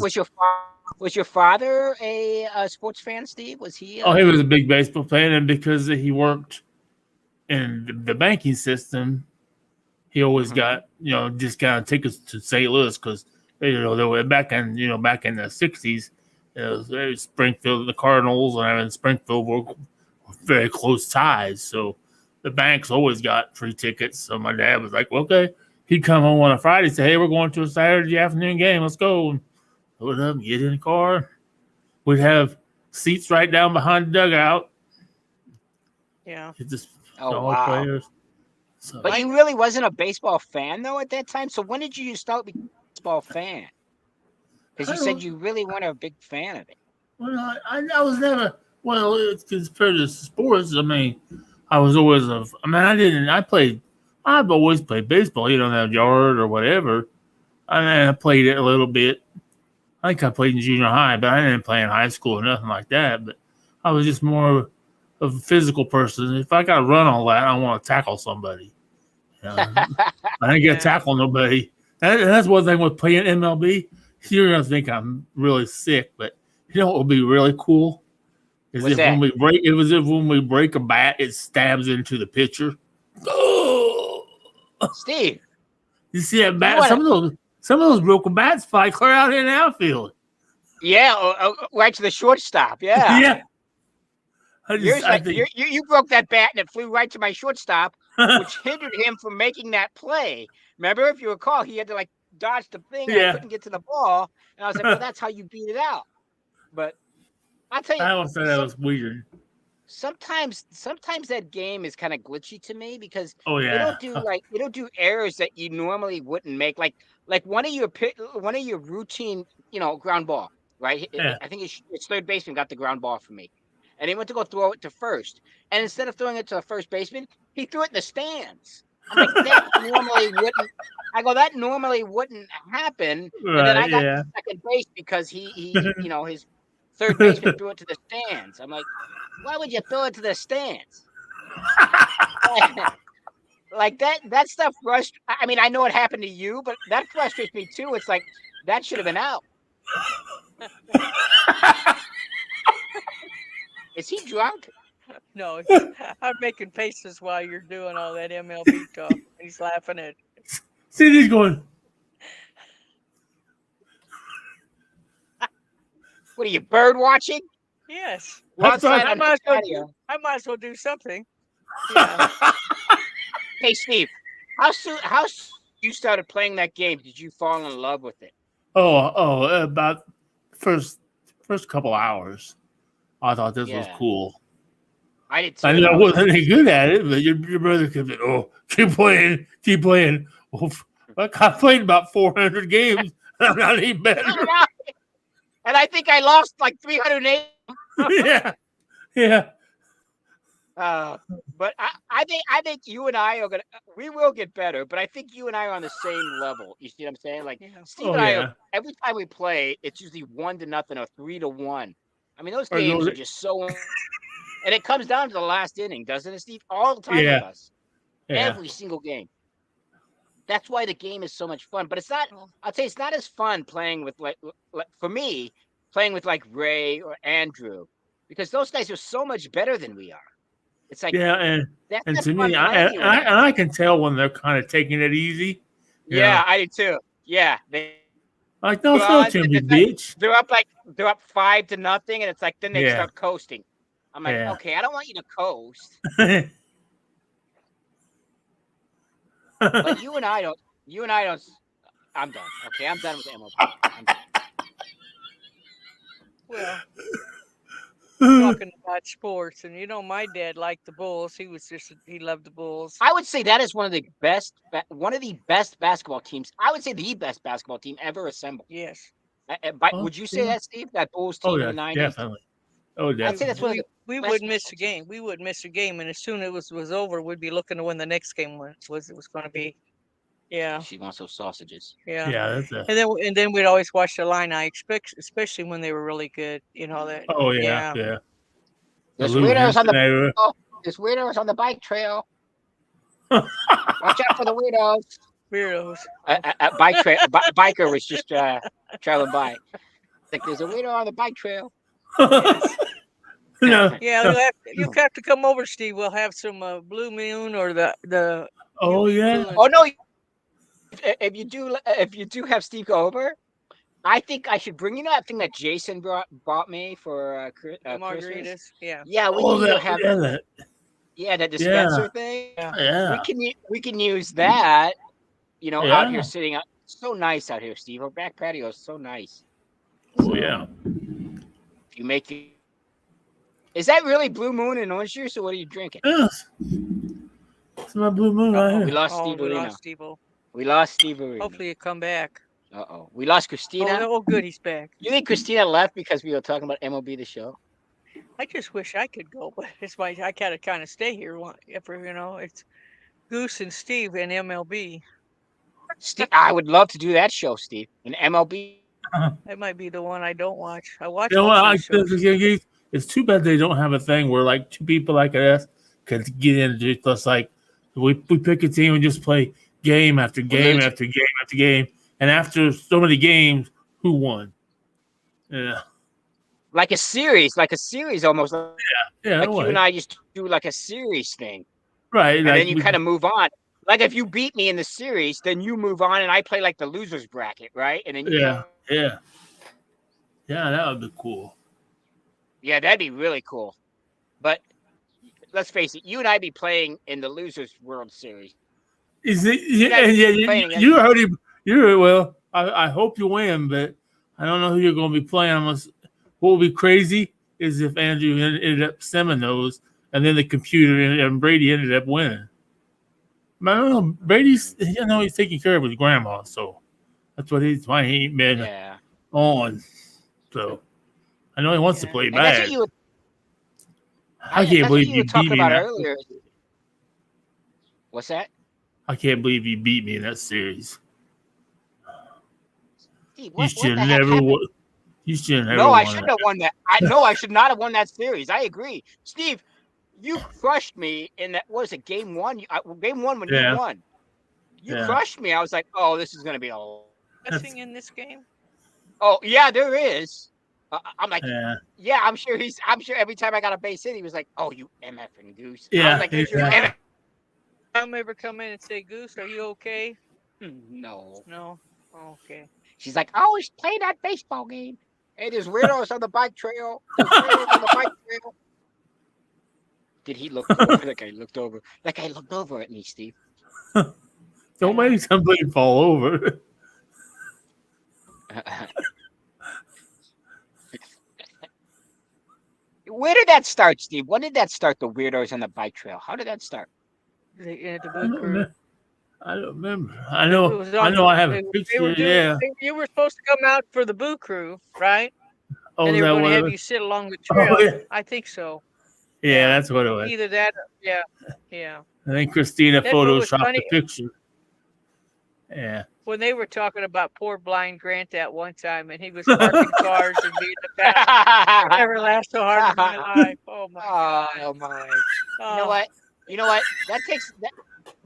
Speaker 1: was your father a sports fan, Steve? Was he?
Speaker 4: he was a big baseball fan, and because he worked in the banking system, he always
Speaker 1: Mhm.
Speaker 4: got discounted tickets to St. Louis because they were back in the '60s. Springfield, the Cardinals, and Springfield were very close ties. So the banks always got free tickets. So my dad was like, well, okay. He'd come home on a Friday, say, "Hey, we're going to a Saturday afternoon game. Let's go." And load up, get in the car. We'd have seats right down behind the dugout.
Speaker 2: yeah.
Speaker 4: It just
Speaker 1: Oh,
Speaker 4: all the
Speaker 1: wow.
Speaker 4: players. So
Speaker 1: But you really wasn't a baseball fan though at that time. So when did you start becoming a baseball fan? Because
Speaker 4: I
Speaker 1: you said
Speaker 4: don't.
Speaker 1: you really weren't a big fan of it.
Speaker 4: Well, I was never. Well, it's compared to sports. I mean, I was always a. I mean, I didn't. I played. I've always played baseball. In that yard or whatever. I played it a little bit. I think I played in junior high, but I didn't play in high school or nothing like that. But I was just more of a physical person. If I got to run all that, I want to tackle somebody. I didn't get to
Speaker 2: Yeah.
Speaker 4: tackle nobody. That's one thing with playing MLB. You're gonna think I'm really sick, but you know what would be really cool is
Speaker 1: What's
Speaker 4: if
Speaker 1: that?
Speaker 4: when we break a bat, it stabs into the pitcher. Oh,
Speaker 1: Steve,
Speaker 4: you see that
Speaker 1: you
Speaker 4: bat?
Speaker 1: want to?
Speaker 4: Some of those broken bats fly clear out in the outfield.
Speaker 1: Yeah, right to the shortstop. Yeah.
Speaker 4: Yeah, I think.
Speaker 1: You broke that bat and it flew right to my shortstop, which hindered him from making that play. Remember, if you recall, he had to like dodge the thing and I
Speaker 4: Yeah,
Speaker 1: couldn't get to the ball. And I was like, well, that's how you beat it out. But I'll tell you,
Speaker 4: I always thought that was weird.
Speaker 1: sometimes that game is kind of glitchy to me because
Speaker 4: Oh yeah,
Speaker 1: they don't do errors that you normally wouldn't make. Like one of your routine, ground ball, right?
Speaker 4: yeah.
Speaker 1: I think it's third baseman got the ground ball for me. And he went to go throw it to first. And instead of throwing it to the first baseman, he threw it in the stands. I'm like, that normally wouldn't happen. And then I
Speaker 4: Right,
Speaker 1: got
Speaker 4: yeah.
Speaker 1: to second base because his third baseman threw it to the stands. I'm like, why would you throw it to the stands? Like that stuff frustrates. I mean, I know it happened to you, but that frustrates me too. It's like that should have been out. Is he drunk?
Speaker 2: No, I'm making faces while you're doing all that MLB talk. He's laughing at.
Speaker 4: See, he's going.
Speaker 1: What are you, bird watching?
Speaker 2: Yes,
Speaker 1: We're
Speaker 4: That's right.
Speaker 1: outside
Speaker 2: I
Speaker 1: on
Speaker 2: might
Speaker 1: the
Speaker 2: as well.
Speaker 1: patio.
Speaker 2: I might as well do something. Yeah.
Speaker 1: Hey, Steve, how soon you started playing that game? Did you fall in love with it?
Speaker 4: About first couple hours, I thought this was
Speaker 1: Yeah,
Speaker 4: cool.
Speaker 1: I did
Speaker 4: I
Speaker 1: too.
Speaker 4: knew I
Speaker 1: I was
Speaker 4: wasn't
Speaker 1: like,
Speaker 4: any good at it, but your brother kept saying, "Oh, keep playing, keep playing." Well, I played about 400 games. And I'm not any better.
Speaker 1: and I think I lost like 308.
Speaker 4: Yeah, yeah,
Speaker 1: But I think you and I are gonna we will get better, but I think you and I are on the same level. You see what I'm saying? Like
Speaker 2: Yeah.
Speaker 1: Steve
Speaker 4: oh
Speaker 1: and I are
Speaker 4: yeah.
Speaker 1: every time we play, it's usually 1-0 or 3-1. I mean, those
Speaker 4: Or
Speaker 1: games
Speaker 4: those,
Speaker 1: are just so and it comes down to the last inning, doesn't it, Steve? All the time with
Speaker 4: yeah,
Speaker 1: us.
Speaker 4: yeah,
Speaker 1: Every single game. That's why the game is so much fun. But it's not
Speaker 2: Oh,
Speaker 1: I'd say it's not as fun playing with like for me, playing with like Ray or Andrew, because those guys are so much better than we are. It's like
Speaker 4: yeah,
Speaker 1: that's
Speaker 4: and
Speaker 1: not
Speaker 4: to
Speaker 1: fun
Speaker 4: me,
Speaker 1: playing you and I.
Speaker 4: I can tell when they're kind of taking it easy. You know,
Speaker 1: Yeah, I do too. Yeah, they
Speaker 4: like don't throw it
Speaker 1: run.
Speaker 4: to me,
Speaker 1: It's like
Speaker 4: bitch.
Speaker 1: they're up 5-0, and it's like then they
Speaker 4: Yeah,
Speaker 1: start coasting. I'm like,
Speaker 4: yeah.
Speaker 1: okay, I don't want you to coast, but you and I don't. You and I don't. I'm done. Okay, I'm done with MLB. I'm done.
Speaker 2: well, talking about sports, and my dad liked the Bulls. He loved the Bulls.
Speaker 1: I would say that is one of the best basketball teams. I would say the best basketball team ever assembled.
Speaker 2: Yes,
Speaker 4: Oh,
Speaker 1: Would you say
Speaker 4: yeah.
Speaker 1: that, Steve? That Bulls
Speaker 4: Oh
Speaker 1: team in
Speaker 4: yeah,
Speaker 1: the '90s?
Speaker 4: definitely. Oh,
Speaker 1: I'd say
Speaker 4: definitely.
Speaker 1: that's one of the
Speaker 2: we
Speaker 1: best
Speaker 2: wouldn't miss a
Speaker 1: basketball teams.
Speaker 2: game. We wouldn't miss a game, and as soon as it was over, we'd be looking to when the next game was going to be. Yeah,
Speaker 1: She wants those sausages.
Speaker 2: yeah.
Speaker 4: Yeah, that's a.
Speaker 2: And then we'd always watch the Illini, especially when they were really good. That.
Speaker 4: Oh yeah,
Speaker 2: Yeah.
Speaker 4: yeah. The
Speaker 1: There's
Speaker 4: Lou
Speaker 1: weirdos on
Speaker 4: Henson
Speaker 1: the
Speaker 4: era.
Speaker 1: there's weirdos on the bike trail. Watch out for the weirdos.
Speaker 2: Weirdos.
Speaker 1: A biker was just traveling by. Like there's a weirdo on the bike trail.
Speaker 2: Yes.
Speaker 4: No,
Speaker 2: Yeah,
Speaker 4: no.
Speaker 2: you'll have to come over, Steve. We'll have some Blue Moon or the.
Speaker 4: Oh
Speaker 2: unique
Speaker 4: yeah.
Speaker 2: blue and-
Speaker 1: Oh no! If you do have Steve go over, I think I should bring that thing that Jason bought me for
Speaker 2: the
Speaker 1: Christmas.
Speaker 2: margaritas. Yeah.
Speaker 1: Yeah, we
Speaker 4: Oh
Speaker 1: can either
Speaker 4: that.
Speaker 1: have
Speaker 4: Yeah, that.
Speaker 1: that dispenser
Speaker 4: Yeah.
Speaker 1: thing.
Speaker 4: Yeah.
Speaker 1: We can use that. Out here
Speaker 4: Yeah.
Speaker 1: sitting out. So nice out here, Steve. Our back patio is so nice.
Speaker 4: Oh
Speaker 1: So,
Speaker 4: yeah.
Speaker 1: If you make it, is that really Blue Moon and orange juice, or what are you drinking?
Speaker 4: Yes. It's my blue moon right
Speaker 1: We
Speaker 4: here.
Speaker 1: lost
Speaker 2: Oh,
Speaker 1: Steve
Speaker 2: we
Speaker 1: Arena.
Speaker 2: lost Steve-O.
Speaker 1: We lost Steve Arena.
Speaker 2: Hopefully you come back.
Speaker 1: We lost Christina.
Speaker 2: Oh, good, he's back.
Speaker 1: You think Christina left because we were talking about MLB the show?
Speaker 2: I just wish I could go, but it's why I gotta kind of stay here. It's Goose and Steve and MLB.
Speaker 1: Steve, I would love to do that show, Steve. An MLB.
Speaker 2: That might be the one I don't watch. I watch
Speaker 4: You know
Speaker 2: most
Speaker 4: what?
Speaker 2: of the shows.
Speaker 4: It's too bad they don't have a thing where like two people like us can get into just like we pick a team and just play game after game
Speaker 1: losing.
Speaker 4: after game after game, and after so many games, who won? Yeah,
Speaker 1: Like a series almost.
Speaker 4: yeah,
Speaker 1: Like
Speaker 4: no
Speaker 1: you
Speaker 4: way.
Speaker 1: and I used to do like a series thing.
Speaker 4: Right?
Speaker 1: And
Speaker 4: Like
Speaker 1: then you kind of move on. Like if you beat me in the series, then you move on and I play like the losers bracket, right? And then
Speaker 4: yeah. That would be cool.
Speaker 1: Yeah, that'd be really cool. But let's face it, you and I be playing in the losers World Series.
Speaker 4: Is it?
Speaker 1: Playing against-
Speaker 4: You already. You're well. I hope you win, but I don't know who you're going to be playing. What would be crazy is if Andrew ended up stemming those, and then the computer and Brady ended up winning. But I don't know. Brady's. He's taking care of his grandma, so that's why he ain't been
Speaker 1: Yeah.
Speaker 4: on. So I know he wants to
Speaker 2: Yeah.
Speaker 4: play
Speaker 1: And that's
Speaker 4: bad.
Speaker 1: what you were,
Speaker 4: I can't
Speaker 1: that's what
Speaker 4: believe
Speaker 1: you
Speaker 4: you
Speaker 1: were talking
Speaker 4: beat me.
Speaker 1: about
Speaker 4: in that-
Speaker 1: earlier. What's that?
Speaker 4: I can't believe you beat me in that series.
Speaker 1: Steve,
Speaker 4: You
Speaker 1: what
Speaker 4: should
Speaker 1: the heck
Speaker 4: never.
Speaker 1: happened?
Speaker 4: You should never.
Speaker 1: No, I
Speaker 4: won
Speaker 1: shouldn't
Speaker 4: that.
Speaker 1: have won that. I should not have won that series. I agree. Steve, you crushed me in that. What was it, game one? Game one when
Speaker 4: Yeah.
Speaker 1: you won. You
Speaker 4: Yeah.
Speaker 1: crushed me. I was like, oh, this is going to be a.
Speaker 2: Pressing in this game.
Speaker 1: Oh yeah, there is. I'm like,
Speaker 4: Yeah.
Speaker 1: yeah, I'm sure every time I got a base hit, he was like, "Oh, you MFing goose." I
Speaker 4: Yeah.
Speaker 1: was like,
Speaker 2: Does your
Speaker 4: Yeah.
Speaker 2: mom ever come in and say, "Goose, are you okay?"
Speaker 1: No.
Speaker 2: No. Okay.
Speaker 1: She's like, I always play that baseball game. Hey, there's weirdos on the bike trail. There's weirdos on the bike trail. Did he look over? That guy looked over. That guy looked over at me, Steve.
Speaker 4: Don't make somebody fall over.
Speaker 1: Where did that start, Steve? When did that start? The weirdos on the bike trail. How did that start?
Speaker 2: The
Speaker 4: I
Speaker 2: Boo
Speaker 4: don't
Speaker 2: Crew.
Speaker 4: know. I don't remember. I
Speaker 2: It
Speaker 4: know.
Speaker 2: was
Speaker 4: I
Speaker 2: on.
Speaker 4: know. I have a
Speaker 2: They were
Speaker 4: picture.
Speaker 2: doing.
Speaker 4: Yeah.
Speaker 2: You were supposed to come out for the Boo Crew, right?
Speaker 4: Oh,
Speaker 2: And
Speaker 4: is
Speaker 2: they were
Speaker 4: that
Speaker 2: going to
Speaker 4: what it
Speaker 2: have
Speaker 4: was?
Speaker 2: you sit along the
Speaker 4: Oh,
Speaker 2: trail.
Speaker 4: yeah.
Speaker 2: I think so.
Speaker 4: Yeah, that's what it was.
Speaker 2: Either that. Yeah. Yeah.
Speaker 4: I think Christina
Speaker 2: That's what was
Speaker 4: photoshopped
Speaker 2: funny.
Speaker 4: the picture. Yeah.
Speaker 2: When they were talking about poor blind Grant that one time, and he was parking cars and being the best. I never laughed so hard in my life. Oh my God.
Speaker 1: Oh my!
Speaker 2: Oh.
Speaker 1: You know what? You know what? That takes that.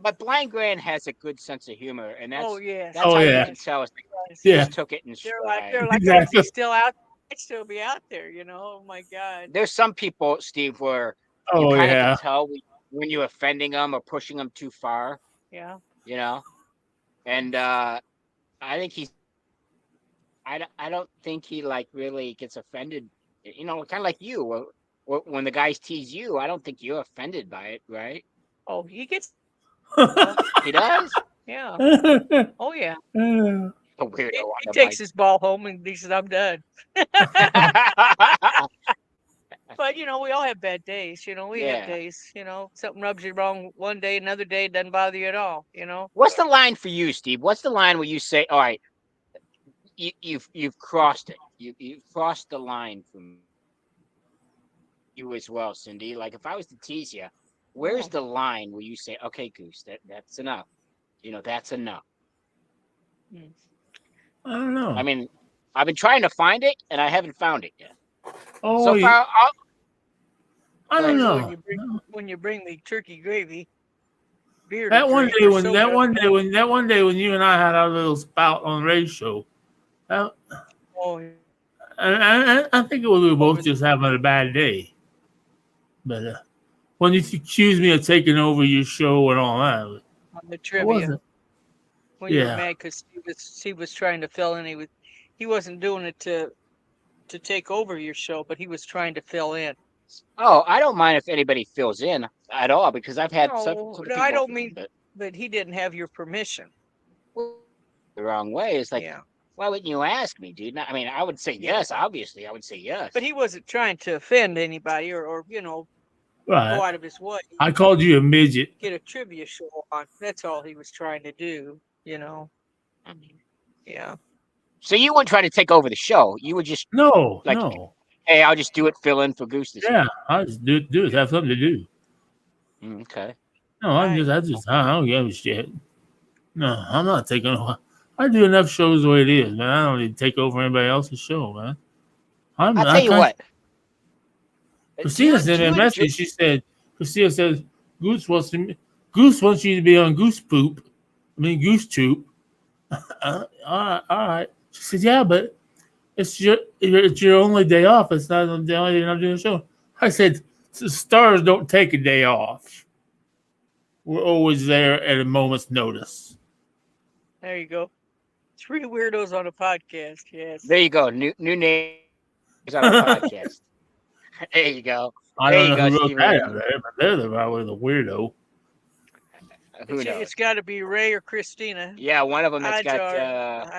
Speaker 1: But Blind Grand has a good sense of humor, and that's
Speaker 2: Oh yes.
Speaker 1: that's
Speaker 4: Oh,
Speaker 1: how
Speaker 4: yeah.
Speaker 1: you can tell. It's like,
Speaker 2: Yes.
Speaker 1: he
Speaker 4: Yeah.
Speaker 1: just took it in
Speaker 2: They're
Speaker 1: stride.
Speaker 2: like, oh, is
Speaker 4: Exactly.
Speaker 2: he still out? I'd still be out there, you know. Oh my God.
Speaker 1: There's some people, Steve, where you
Speaker 4: Oh,
Speaker 1: kind of
Speaker 4: yeah.
Speaker 1: can tell when you're offending them or pushing them too far.
Speaker 2: Yeah.
Speaker 1: You know, and I think he's. I don't think he like really gets offended. You know, kind of like you. When the guys tease you, I don't think you're offended by it, right?
Speaker 2: Oh, he gets.
Speaker 1: He does.
Speaker 2: Yeah. Oh yeah.
Speaker 1: A weirdo
Speaker 2: He
Speaker 1: on the
Speaker 2: takes
Speaker 1: bike.
Speaker 2: his ball home and he says, "I'm done." But you know, we all have bad days. You know, we have
Speaker 1: Yeah.
Speaker 2: days. You know, something rubs you wrong one day, another day it doesn't bother you at all. You know.
Speaker 1: What's the line for you, Steve? What's the line where you say, "All right, you've crossed it. You've crossed the line from you as well, Cindy." Like if I was to tease you, where's
Speaker 2: Oh.
Speaker 1: the line where you say, "Okay, Goose, that's enough." You know, that's enough.
Speaker 4: I don't know.
Speaker 1: I mean, I've been trying to find it and I haven't found it yet.
Speaker 4: Oh,
Speaker 1: So far,
Speaker 4: I don't
Speaker 1: Go
Speaker 4: know.
Speaker 2: When you bring the turkey gravy, beer.
Speaker 4: That
Speaker 2: to
Speaker 4: one
Speaker 2: drink
Speaker 4: day
Speaker 2: or
Speaker 4: when
Speaker 2: soda.
Speaker 4: that one day when you and I had our little spout on the radio show, that,
Speaker 2: Oh,
Speaker 4: I think it was we were both just having a bad day. But when you accused me of taking over your show and all that,
Speaker 2: on the
Speaker 4: it
Speaker 2: trivia.
Speaker 4: wasn't.
Speaker 2: When you were
Speaker 4: Yeah.
Speaker 2: mad because he was trying to fill in. He wasn't doing it to take over your show, but he was trying to fill in.
Speaker 1: oh, I don't mind if anybody fills in at all because I've had some
Speaker 2: No,
Speaker 1: people
Speaker 2: I don't mean,
Speaker 1: but
Speaker 2: but he didn't have your permission.
Speaker 1: the wrong way. It's like,
Speaker 2: Yeah,
Speaker 1: why wouldn't you ask me, dude? I mean, I would say yes. Obviously, I would say yes.
Speaker 2: but he wasn't trying to offend anybody or you know go
Speaker 4: Right.
Speaker 2: out of his way.
Speaker 4: I called you a midget.
Speaker 2: Get a trivia show on. That's all he was trying to do. You know. Yeah.
Speaker 1: So you weren't trying to take over the show. You were just
Speaker 4: No,
Speaker 1: like,
Speaker 4: no.
Speaker 1: hey, I'll just do it, fill in for Goose this
Speaker 4: Yeah, I just do it. Have something to do.
Speaker 1: week. Okay.
Speaker 4: No, I don't give a shit. No, I'm not taking over. I do enough shows the way it is, man. I don't need to take over anybody else's show, man.
Speaker 1: I'll tell you what.
Speaker 4: Christina sent me a message. She said, Christina says, Goose wants you to be on Goose Troop. All right. She said, yeah, but it's your only day off. It's not the only day I'm doing the show. I said, the stars don't take a day off. We're always there at a moment's notice.
Speaker 2: There you go. 3 weirdos on a podcast. Yes.
Speaker 1: There you go. New name on a podcast. There you go.
Speaker 4: I don't know who wrote that out there, but they're probably the weirdo.
Speaker 1: Who knows?
Speaker 2: It's got to be Ray or Christina.
Speaker 1: Yeah, one of them that's got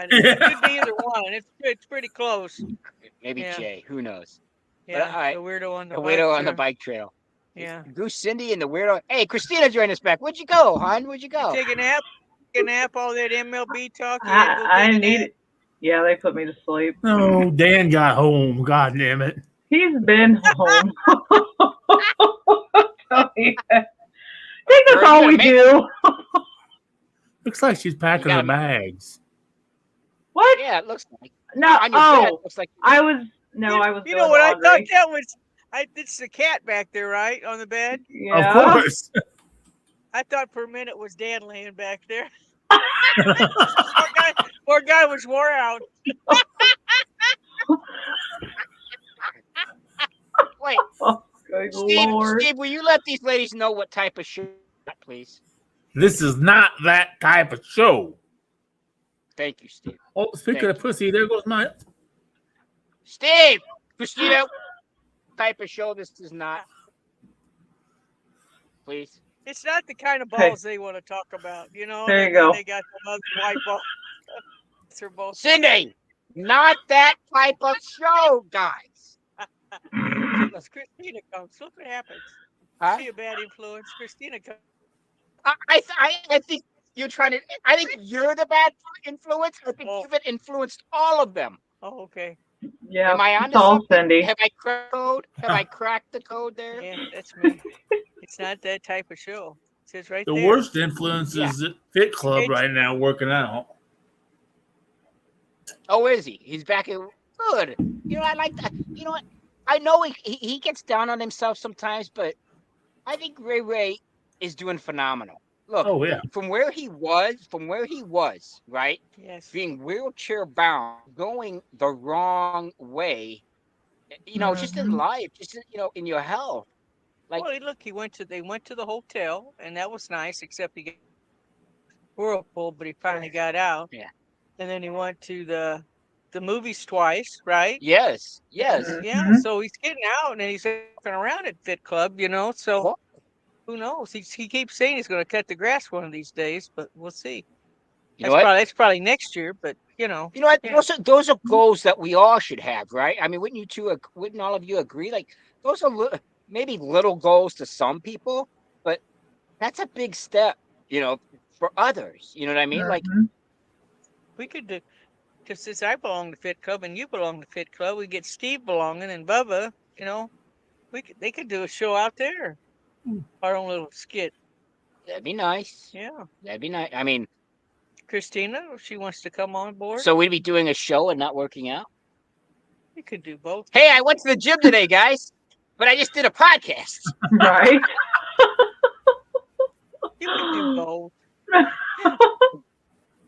Speaker 2: it could be either one. It's pretty close.
Speaker 1: maybe Jay. Who knows?
Speaker 2: Yeah,
Speaker 1: all right.
Speaker 2: the weirdo on the
Speaker 1: weirdo on the bike trail.
Speaker 2: Yeah. Goose
Speaker 1: Cindy and the weirdo. Hey, Christina joined us back. Where'd you go, hon? Where'd you go?
Speaker 2: Take a nap. Take a nap. All that MLB talk.
Speaker 3: I need it. Yeah, they put me to sleep.
Speaker 4: No, Dan got home. God damn it.
Speaker 3: He's been home. I think that's all we do.
Speaker 4: Looks like she's packing her bags.
Speaker 3: What?
Speaker 1: Yeah, it looks like.
Speaker 3: No.
Speaker 1: Bed, it looks like
Speaker 3: I was.
Speaker 2: You know what?
Speaker 3: laundry.
Speaker 2: I thought that was. It's the cat back there, right, on the bed.
Speaker 3: Yeah.
Speaker 4: Of course.
Speaker 2: I thought for a minute it was Dan laying back there. Poor guy was wore out.
Speaker 1: Wait,
Speaker 3: Oh, good Lord.
Speaker 1: Steve, will you let these ladies know what type of show, please?
Speaker 4: This is not that type of show.
Speaker 1: Thank you, Steve.
Speaker 4: Oh, speaking
Speaker 1: Thank
Speaker 4: of pussy, there goes my.
Speaker 1: Steve, Christina, type of show this is not, please.
Speaker 2: It's not the kind of
Speaker 3: Hey.
Speaker 2: balls they want to talk about, you know.
Speaker 3: There
Speaker 2: And
Speaker 3: you
Speaker 2: then
Speaker 3: go.
Speaker 2: they got some other white balls. They're both.
Speaker 1: Cindy, not that type of show, guys.
Speaker 2: Unless Christina comes, look what happens.
Speaker 1: Huh?
Speaker 2: She a bad influence. Christina comes.
Speaker 1: I think you're trying to. I think you're the bad influence. I think
Speaker 2: Oh.
Speaker 1: you've influenced all of them.
Speaker 2: Oh, okay.
Speaker 3: Yeah,
Speaker 1: Am I
Speaker 3: it's
Speaker 1: onto
Speaker 3: all
Speaker 1: something?
Speaker 3: Cindy.
Speaker 1: Have I cracked code? Have I cracked the code there?
Speaker 2: Yeah, that's me. It's not that type of show. It says right
Speaker 4: The
Speaker 2: there.
Speaker 4: worst influence is at Fit Club
Speaker 2: It's-
Speaker 4: right now working out.
Speaker 1: Oh, is he? He's back in. Good. You know, I like that. You know what? I know he gets down on himself sometimes, but I think Ray is doing phenomenal. Look,
Speaker 4: Oh yeah.
Speaker 1: from where he was, right?
Speaker 2: Yes.
Speaker 1: Being wheelchair bound, going the wrong way, you know, just in
Speaker 3: Mhm.
Speaker 1: life, just in your health. Like,
Speaker 2: Well, look, they went to the hotel, and that was nice, except he got whirlpool, but he finally got out.
Speaker 1: Yeah.
Speaker 2: And then he went to the movies twice, right?
Speaker 1: yes,
Speaker 2: And,
Speaker 1: yes.
Speaker 2: yeah,
Speaker 3: Mhm.
Speaker 2: so he's getting out and he's walking around at Fit Club, you know. So
Speaker 1: Well,
Speaker 2: who knows? He keeps saying he's going to cut the grass one of these days, but we'll see.
Speaker 1: you know what?
Speaker 2: That's probably next year, but you know.
Speaker 1: You know what?
Speaker 2: Yeah.
Speaker 1: Those are goals that we all should have, right? I mean, wouldn't all of you agree? Like, those are maybe little goals to some people, but that's a big step, for others. You know what I mean? Like,
Speaker 3: Mhm.
Speaker 2: We could do, because since I belong to Fit Club and you belong to Fit Club, we get Steve belonging and Bubba, you know. They could do a show out there. Our own little skit.
Speaker 1: that'd be nice.
Speaker 2: Yeah.
Speaker 1: That'd be nice. I mean,
Speaker 2: Christina, if she wants to come on board,
Speaker 1: so we'd be doing a show and not working out.
Speaker 2: we could do both.
Speaker 1: Hey, I went to the gym today, guys, but I just did a podcast.
Speaker 3: Right?
Speaker 2: You could do both.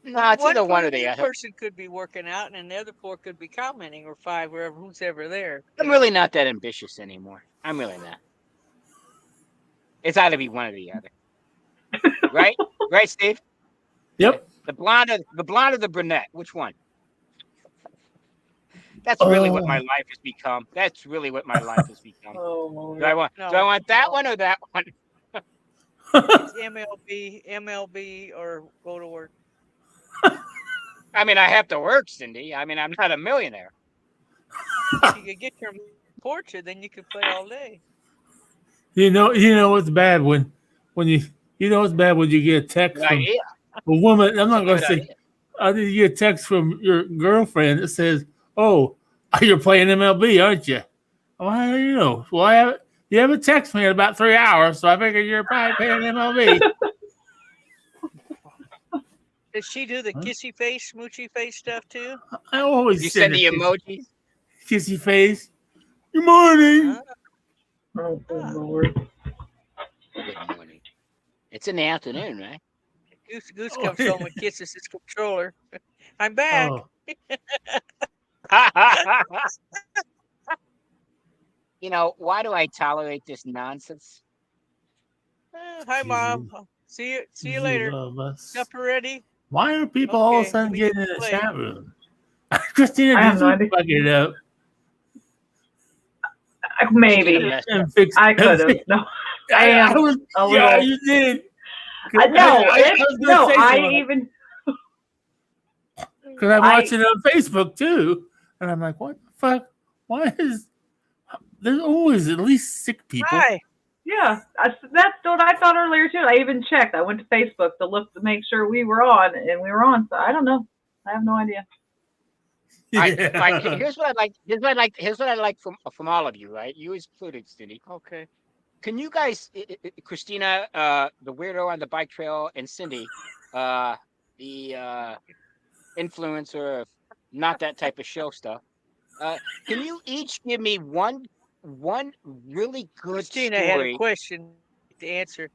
Speaker 1: No, it's either one or the other.
Speaker 2: person could be working out, and then the other 4 could be commenting, or 5, wherever who's ever there.
Speaker 1: I'm really not that ambitious anymore. I'm really not. It's either be one or the other. Right? Right, Steve?
Speaker 4: Yep.
Speaker 1: The blonde or the brunette? Which one? That's really what my life has become. That's really what my life has become.
Speaker 3: Oh,
Speaker 1: Do I want that one or that one?
Speaker 2: It's MLB, or go to work.
Speaker 1: I mean, I have to work, Cindy. I mean, I'm not a millionaire.
Speaker 2: If you could get your portrait, then you could play all day.
Speaker 4: You know what's bad when you it's bad when you get a text
Speaker 1: Good
Speaker 4: from
Speaker 1: idea.
Speaker 4: a woman. I'm not
Speaker 1: Good
Speaker 4: going to say.
Speaker 1: idea.
Speaker 4: I did you get a text from your girlfriend that says, "Oh, you're playing MLB, aren't you?" Well, how do you know? Well, you haven't texted me in about 3 hours, so I figured you're probably playing MLB.
Speaker 2: Does she do the kissy face, smoochy face stuff too?
Speaker 4: I always
Speaker 1: You send the
Speaker 4: a
Speaker 1: emojis?
Speaker 4: kissy face. Good morning.
Speaker 3: Oh, good Lord.
Speaker 1: Good morning. It's in the afternoon, right?
Speaker 2: Goose
Speaker 4: Oh,
Speaker 2: comes
Speaker 4: yeah.
Speaker 2: home and kisses his controller. I'm back.
Speaker 4: Oh,
Speaker 1: Why do I tolerate this nonsense?
Speaker 2: Hi, Mom. See you later.
Speaker 4: love us.
Speaker 2: Supper ready?
Speaker 4: Why are people all of a
Speaker 2: Okay,
Speaker 4: sudden
Speaker 2: we
Speaker 4: getting
Speaker 2: can
Speaker 4: in the
Speaker 2: play.
Speaker 4: chat room? Christina,
Speaker 3: I have
Speaker 4: did
Speaker 3: no
Speaker 4: you
Speaker 3: idea.
Speaker 4: fuck it up?
Speaker 3: Maybe.
Speaker 4: And fix
Speaker 3: I could have. No, I am
Speaker 4: was,
Speaker 3: a
Speaker 4: yeah,
Speaker 3: little.
Speaker 4: you did.
Speaker 3: No,
Speaker 4: Because I'm watching it on Facebook too, and I'm like, what the fuck? Why is there's always at least 6 people?
Speaker 2: Hi.
Speaker 3: Yeah, that's what I thought earlier too. I even checked. I went to Facebook to look to make sure we were on, and we were on. So I don't know. I have no idea.
Speaker 1: All right, here's what I like from all of you, right? You included, Cindy.
Speaker 2: Okay.
Speaker 1: Can you guys, Christina, the weirdo on the bike trail, and Cindy, the influencer of not that type of show stuff? Can you each give me one really good
Speaker 2: Christina had a
Speaker 1: story?
Speaker 2: question to answer.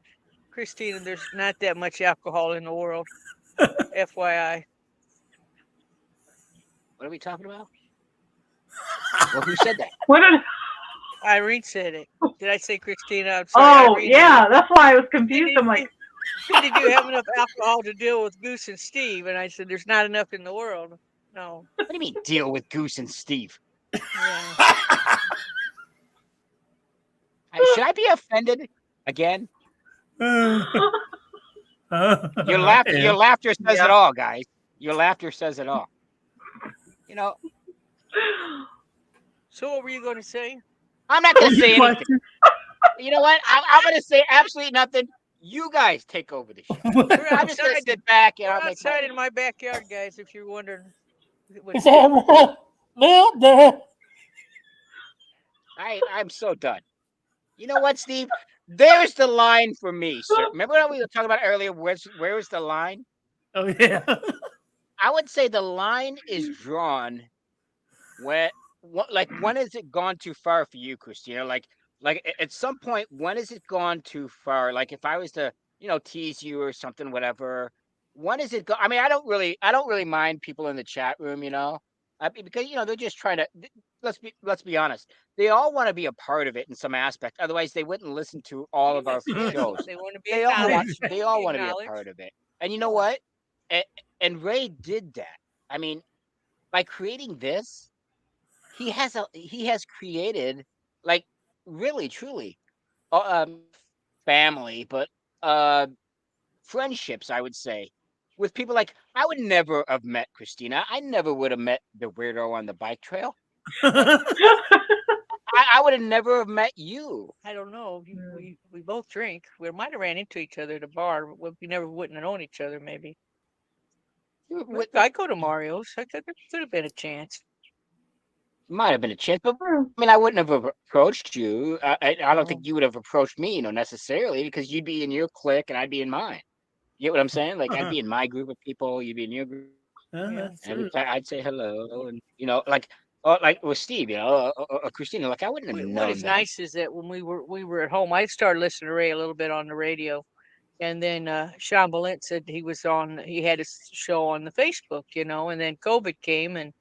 Speaker 2: Christina, there's not that much alcohol in the world. FYI.
Speaker 1: What are we talking about? Well, who said that?
Speaker 3: What did?
Speaker 2: Irene said it. Did I say Christina? I'm sorry.
Speaker 3: Oh,
Speaker 2: Irene
Speaker 3: yeah.
Speaker 2: said
Speaker 3: That's why I was
Speaker 2: it.
Speaker 3: confused. I'm like,
Speaker 2: Did you have enough alcohol to deal with Goose and Steve? And I said, there's not enough in the world. No.
Speaker 1: What do you mean deal with Goose and Steve?
Speaker 2: Yeah.
Speaker 1: Should I be offended again? Your
Speaker 4: Yeah.
Speaker 1: laughter says
Speaker 3: yeah.
Speaker 1: it all, guys. Your laughter says it all. You know,
Speaker 2: So what were you going to say?
Speaker 1: I'm not going to say anything.
Speaker 4: Question.
Speaker 1: You know what? I'm going to say absolutely nothing. You guys take over the show.
Speaker 2: We're
Speaker 1: I'm just going to
Speaker 2: outside.
Speaker 1: sit back and
Speaker 2: We're
Speaker 1: I'll make
Speaker 2: outside
Speaker 1: my.
Speaker 2: in my backyard, guys. If you're wondering.
Speaker 4: Is that a meltdown?
Speaker 1: I'm so done. You know what, Steve? There's the line for me, sir. Remember what we were talking about earlier? Where is the line?
Speaker 4: Oh yeah.
Speaker 1: I would say the line is drawn when, like, when has it gone too far for you, Christina? Like at some point, when has it gone too far? Like, if I was to, tease you or something, whatever. When is it go? I mean, I don't really mind people in the chat room, because they're just trying to. Let's be honest. They all want to be a part of it in some aspect. Otherwise, they wouldn't listen to all of our
Speaker 2: Yes,
Speaker 1: shows.
Speaker 2: they want to be
Speaker 1: They all want.
Speaker 2: acknowledged.
Speaker 1: They all want to be a
Speaker 2: Acknowledged.
Speaker 1: part of it. And you know what? And, and Ray did that. I mean, by creating this, he has created, like, really truly, family, but uh friendships, I would say, with people. Like, I would never have met Christina. I never would have met the weirdo on the bike trail. I would have never have met you.
Speaker 2: I don't know. We both drink. We might have ran into each other at a bar. But we never wouldn't have known each other. Maybe. I go to Mario's. There could have been a chance.
Speaker 1: Might have been a chance, but I mean, I wouldn't have approached you. I don't
Speaker 2: No.
Speaker 1: think you would have approached me, necessarily, because you'd be in your clique and I'd be in mine. You get what I'm saying? Like, I'd be in my group of people, you'd be in your group,
Speaker 2: Yeah.
Speaker 4: That's
Speaker 1: and
Speaker 4: true.
Speaker 1: I'd say hello, and like with Steve, or Christina. Like, I wouldn't have
Speaker 2: What
Speaker 1: known
Speaker 2: is
Speaker 1: them.
Speaker 2: nice is that when we were at home, I started listening to Ray a little bit on the radio, and then Sean Valent said he had a show on the Facebook, and then COVID came, and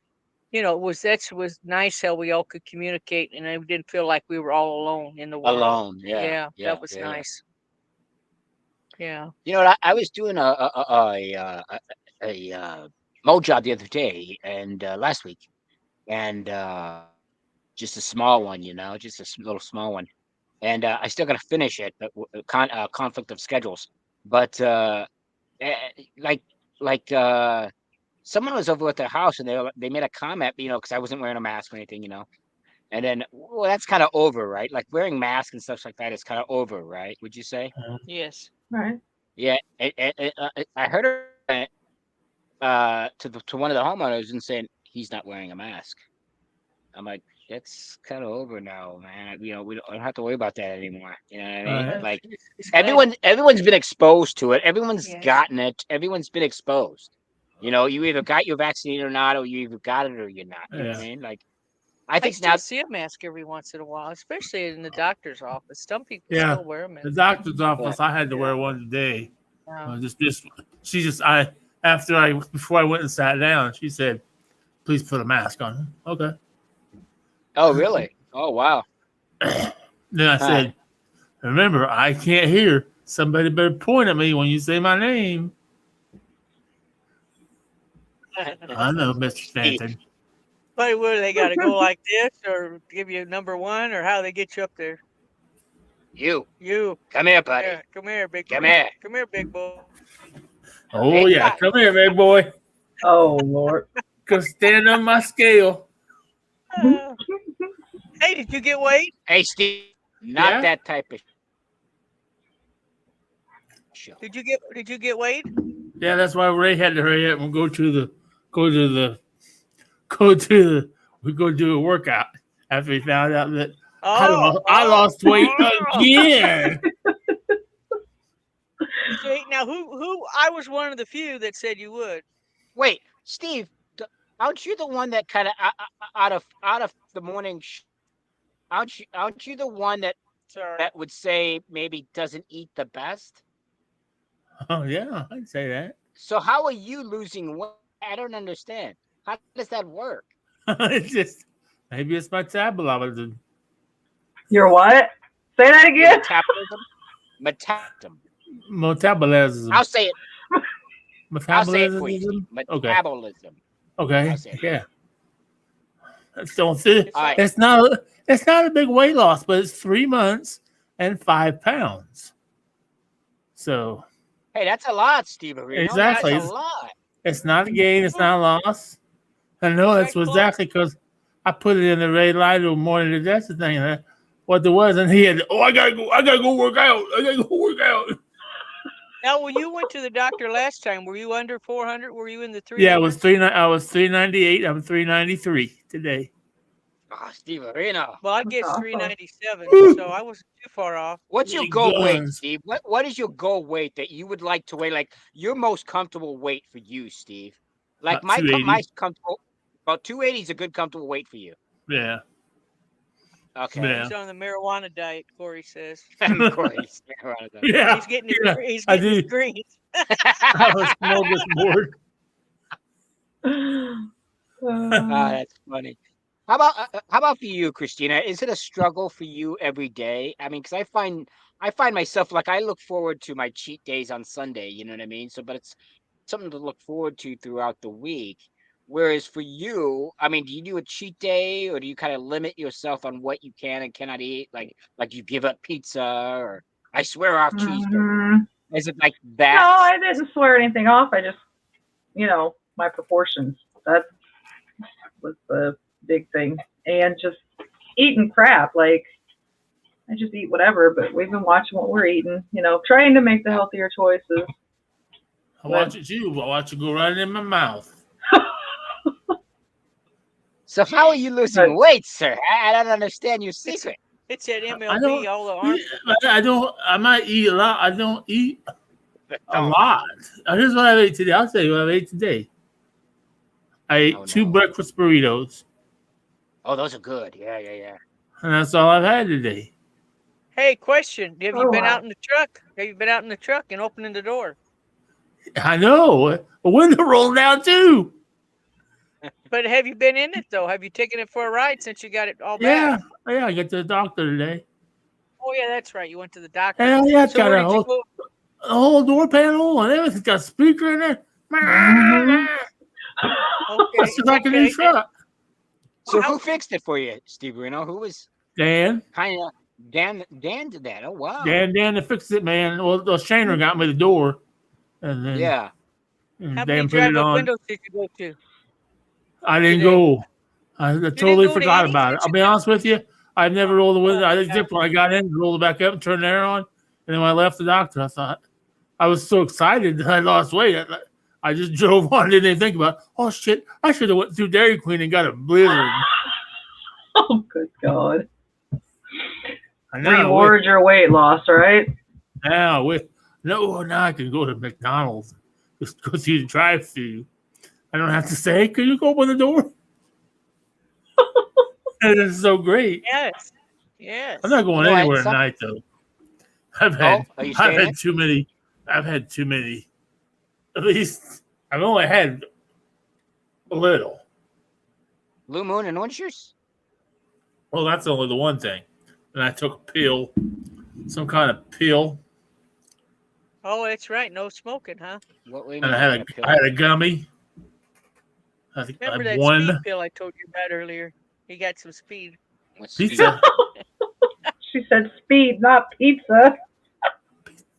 Speaker 2: that was nice how we all could communicate, and I didn't feel like we were all alone in the world.
Speaker 1: Alone, yeah,
Speaker 2: That was
Speaker 1: yeah.
Speaker 2: nice. Yeah.
Speaker 1: You know what? I was doing a mow job the other day, and last week, and just a small one, just a little small one, and I still got to finish it, but conflict of schedules. But eh, like someone was over at their house, and they made a comment, because I wasn't wearing a mask or anything, and then, well, that's kind of over, right? Like, wearing masks and stuff like that is kind of over, right? Would you say?
Speaker 2: Yes.
Speaker 3: Right.
Speaker 1: Yeah, I heard her to one of the homeowners and saying he's not wearing a mask. I'm like, that's kind of over now, man. We don't have to worry about that anymore. You know what I mean?
Speaker 4: Right.
Speaker 1: Like,
Speaker 2: It's glad-
Speaker 1: everyone's been exposed to it. Everyone's
Speaker 2: Yes.
Speaker 1: gotten it. Everyone's been exposed. You either got your vaccine or not, or you either got it or you're not. You know what I mean? Like, I
Speaker 2: I
Speaker 1: think
Speaker 2: still
Speaker 1: now.
Speaker 2: see a mask every once in a while, especially in the doctor's office. Some people
Speaker 4: Yeah.
Speaker 2: still wear them.
Speaker 4: The doctor's office, I had to wear one today. Before I went and sat down, she said, "Please put a mask on." Okay.
Speaker 1: Oh, really? Oh, wow.
Speaker 4: Then I said, "Remember, I can't hear. Somebody better point at me when you say my name." I know, Mr. Stanton.
Speaker 2: But where they got to go like this, or give you number one, or how they get you up there?
Speaker 1: You
Speaker 2: You
Speaker 1: come here, buddy.
Speaker 2: come here, big.
Speaker 1: Come here.
Speaker 2: Come here, big boy.
Speaker 4: Oh
Speaker 1: Hey,
Speaker 4: yeah, come here, big boy.
Speaker 3: Oh Lord.
Speaker 4: Go stand on my scale.
Speaker 2: Hey, did you get weighed?
Speaker 1: Hey, Steve. Not
Speaker 4: Yeah?
Speaker 1: that type of show.
Speaker 2: Did you get weighed?
Speaker 4: Yeah, that's why Ray had to hurry up and go do a workout after he found out that I lost weight again.
Speaker 2: Now, who? I was one of the few that said you would.
Speaker 1: Wait, Steve, aren't you the one that kind of out of the morning? Aren't you the one that would say maybe doesn't eat the best?
Speaker 4: Oh yeah, I'd say that.
Speaker 1: So how are you losing weight? I don't understand. How does that work?
Speaker 4: It's just Maybe it's metabolism.
Speaker 3: Your what? Say that
Speaker 1: Your
Speaker 3: again.
Speaker 1: metabolism.
Speaker 4: Metabolism.
Speaker 1: I'll say it. I'll say it for you.
Speaker 4: Metabolism.
Speaker 1: Steve.
Speaker 4: Okay.
Speaker 1: Metabolism.
Speaker 4: Okay.
Speaker 1: I'll say it.
Speaker 4: Yeah. That's don't see.
Speaker 2: It's
Speaker 1: All right.
Speaker 4: It's not. It's not a big weight loss, but it's 3 months and 5 pounds. So
Speaker 1: Hey, that's a lot, Steve Areno.
Speaker 4: Exactly.
Speaker 1: That's a lot.
Speaker 4: it's not a gain. It's not a loss. I know
Speaker 2: Right,
Speaker 4: it's was
Speaker 2: Clark?
Speaker 4: exactly because I put it in the red light of morning to that's the thing. What there was, and he had. Oh, I gotta go work out. I gotta go work out.
Speaker 2: Now, when you went to the doctor last time, were you under 400? Were you in the 300?
Speaker 4: Yeah, it was I was 398. I'm 393 today.
Speaker 1: Oh, Steve Areno.
Speaker 2: Well, I
Speaker 3: That's
Speaker 2: guess
Speaker 3: awesome.
Speaker 2: 397, so I wasn't too far off.
Speaker 1: What's your
Speaker 4: Big
Speaker 1: goal weight,
Speaker 4: guns.
Speaker 1: Steve? What is your goal weight that you would like to weigh? Like your most comfortable weight for you, Steve? Like
Speaker 4: About 280.
Speaker 1: my comfortable about 280 is a good comfortable weight for you.
Speaker 4: Yeah.
Speaker 1: Okay.
Speaker 4: Yeah.
Speaker 2: He's on the marijuana diet, Corey says.
Speaker 1: Corey, stick around with that.
Speaker 4: Yeah.
Speaker 2: He's getting his,
Speaker 4: yeah,
Speaker 2: he's
Speaker 4: I
Speaker 2: getting his
Speaker 4: do.
Speaker 2: greens.
Speaker 4: I was smorgasbord.
Speaker 1: That's funny. How about for you, Christina? Is it a struggle for you every day? I mean, because I find myself like I look forward to my cheat days on Sunday. You know what I mean? So, but it's something to look forward to throughout the week. Whereas for you, I mean, do you do a cheat day, or do you kind of limit yourself on what you can and cannot eat? Like you give up pizza, or I swear off cheeseburger.
Speaker 3: Mhm.
Speaker 1: Is it like
Speaker 3: No,
Speaker 1: that?
Speaker 3: I didn't swear anything off. I just, my proportions. That was the big thing. And just eating crap. Like, I just eat whatever, but we've been watching what we're eating, trying to make the healthier choices.
Speaker 4: I watch it too. I watch it go right in my mouth.
Speaker 1: So how are you losing weight, sir? I don't understand your secret.
Speaker 2: It's that
Speaker 4: I
Speaker 2: MLB,
Speaker 4: don't.
Speaker 2: all the arms.
Speaker 4: I don't. I might eat a lot. I don't eat a lot. Here's what I ate today. I'll tell you what I ate today. I ate
Speaker 1: Oh,
Speaker 4: 2
Speaker 1: no.
Speaker 4: breakfast burritos,
Speaker 1: Oh, those are good. Yeah.
Speaker 4: and that's all I've had today.
Speaker 2: Hey, question. Have you
Speaker 3: Oh,
Speaker 2: been
Speaker 3: wow.
Speaker 2: out in the truck? Have you been out in the truck and opening the door?
Speaker 4: I know. A window rolled down too.
Speaker 2: But have you been in it, though? Have you taken it for a ride since you got it all
Speaker 4: Yeah.
Speaker 2: back?
Speaker 4: Yeah. I got to the doctor today.
Speaker 2: Oh, yeah, that's right. You went to the doctor.
Speaker 4: Hell yeah! It's
Speaker 2: So
Speaker 4: got
Speaker 2: where
Speaker 4: a
Speaker 2: did you
Speaker 4: whole,
Speaker 2: go?
Speaker 4: a whole door panel and everything. It's got a speaker in there.
Speaker 3: Mhm.
Speaker 2: Okay.
Speaker 4: It's just like a new
Speaker 2: okay.
Speaker 4: truck.
Speaker 1: So
Speaker 2: How-
Speaker 1: who fixed it for you, Steve Reno? Who was
Speaker 4: Dan.
Speaker 1: kind of Dan did that? Oh wow.
Speaker 4: Dan to fix it, man. Well, the Shaner got me the door, and then
Speaker 1: Yeah.
Speaker 4: and
Speaker 2: How many
Speaker 4: Dan put it
Speaker 2: drive-up
Speaker 4: on.
Speaker 2: windows did you go to?
Speaker 4: I didn't
Speaker 2: today?
Speaker 4: go. I totally
Speaker 2: go to
Speaker 4: forgot
Speaker 2: any
Speaker 4: about it.
Speaker 2: since
Speaker 4: I'll
Speaker 2: you
Speaker 4: be
Speaker 2: got-
Speaker 4: honest with you. I've never rolled the window. I
Speaker 2: my
Speaker 4: did when I got in, rolled it back up and turned the air on. And then when I left the doctor, I thought I was so excited that I lost weight. I just drove on, didn't even think about, oh shit, I should have went through Dairy Queen and got a blizzard.
Speaker 3: Oh, good God.
Speaker 4: I know.
Speaker 3: Reward your weight loss, right?
Speaker 4: Now I can go to McDonald's. Just go through the drive-through. I don't have to say, hey, can you go open the door? And it's so great.
Speaker 2: Yes. Yes.
Speaker 4: I'm not going
Speaker 1: You know,
Speaker 4: anywhere
Speaker 1: some-
Speaker 4: tonight though. I've had
Speaker 1: are you
Speaker 4: I've
Speaker 1: staying
Speaker 4: had
Speaker 1: in?
Speaker 4: too many. I've had too many. At least I've only had a little.
Speaker 1: Blue Moon and Orange Juice?
Speaker 4: Well, that's only the one thing. And I took a pill, some kind of pill,
Speaker 2: Oh, that's right. No smoking, huh?
Speaker 1: What do you
Speaker 4: and
Speaker 1: mean,
Speaker 4: I had a gummy. I think
Speaker 2: Remember
Speaker 4: I
Speaker 2: that
Speaker 4: won
Speaker 2: speed pill I told you about earlier? You got some speed.
Speaker 1: What's
Speaker 4: pizza.
Speaker 3: She said speed, not pizza.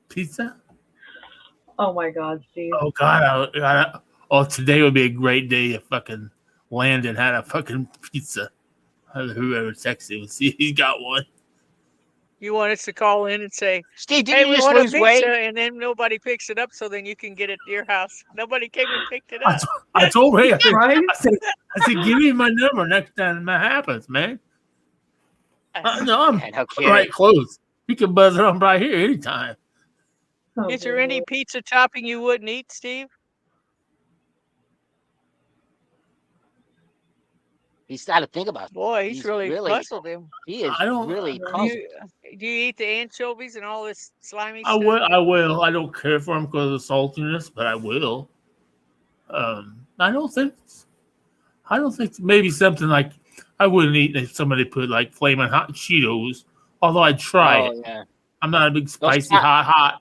Speaker 4: Pizza.
Speaker 3: Oh, my God, Steve.
Speaker 4: Oh God! Today would be a great day if fucking Landon had a fucking pizza. Whoever texted him, see if he got one.
Speaker 2: You want us to call in and say,
Speaker 1: Steve, did
Speaker 2: hey,
Speaker 1: you
Speaker 2: we
Speaker 1: just
Speaker 2: want a
Speaker 1: lose
Speaker 2: pizza,
Speaker 1: weight?
Speaker 2: and then nobody picks it up, so then you can get it to your house. Nobody came and picked it up.
Speaker 4: I told him.
Speaker 3: Right?
Speaker 4: I said, give me my number next time that happens, man. No, I'm
Speaker 1: Yeah, no kidding.
Speaker 4: right close. You can buzz it on right here anytime.
Speaker 3: Oh,
Speaker 2: Is there
Speaker 3: good
Speaker 2: any
Speaker 3: Lord.
Speaker 2: pizza topping you wouldn't eat, Steve?
Speaker 1: He's got to think about.
Speaker 2: Boy, he's
Speaker 1: He's
Speaker 2: really
Speaker 1: really-
Speaker 2: puzzled him.
Speaker 1: He is
Speaker 4: I don't-
Speaker 1: really
Speaker 3: Do
Speaker 2: Do
Speaker 1: puzzled.
Speaker 2: you eat the anchovies and all this slimy
Speaker 4: I
Speaker 2: stuff?
Speaker 4: will. I will. I don't care for them because of the saltiness, but I will. I don't think maybe something like I wouldn't eat if somebody put like flaming hot Cheetos. Although I'd try
Speaker 1: Oh
Speaker 4: it.
Speaker 1: yeah,
Speaker 4: I'm not a big
Speaker 1: those
Speaker 4: spicy
Speaker 1: ta-
Speaker 4: hot,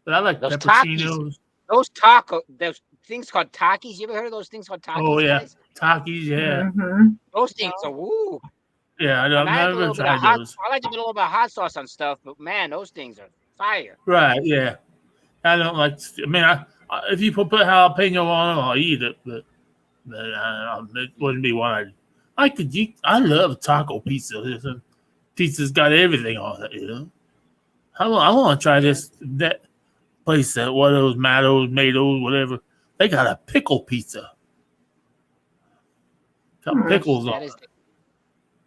Speaker 4: but I like
Speaker 1: those Takis,
Speaker 4: pepperoncinos.
Speaker 1: those things called Takis. You ever heard of those things called
Speaker 4: Oh
Speaker 1: Takis,
Speaker 4: yeah,
Speaker 1: guys?
Speaker 4: Takis. Yeah,
Speaker 3: Mm-hmm.
Speaker 1: Those things
Speaker 2: No.
Speaker 1: are woo.
Speaker 4: yeah.
Speaker 1: And
Speaker 4: I've
Speaker 1: I like a
Speaker 4: never
Speaker 1: little bit of
Speaker 4: tried
Speaker 1: hot.
Speaker 4: those.
Speaker 1: I like to put a little bit of hot sauce on stuff, but man, those things are fire.
Speaker 4: Right. Yeah. I don't like. I mean, if you put jalapeno on them, I'll eat it. But it wouldn't be one I could eat. I love taco pizza. Pizza's got everything on it. I want to try this that place that what those Matos, whatever. They got a pickle pizza. Got pickles on
Speaker 1: That is.
Speaker 4: it.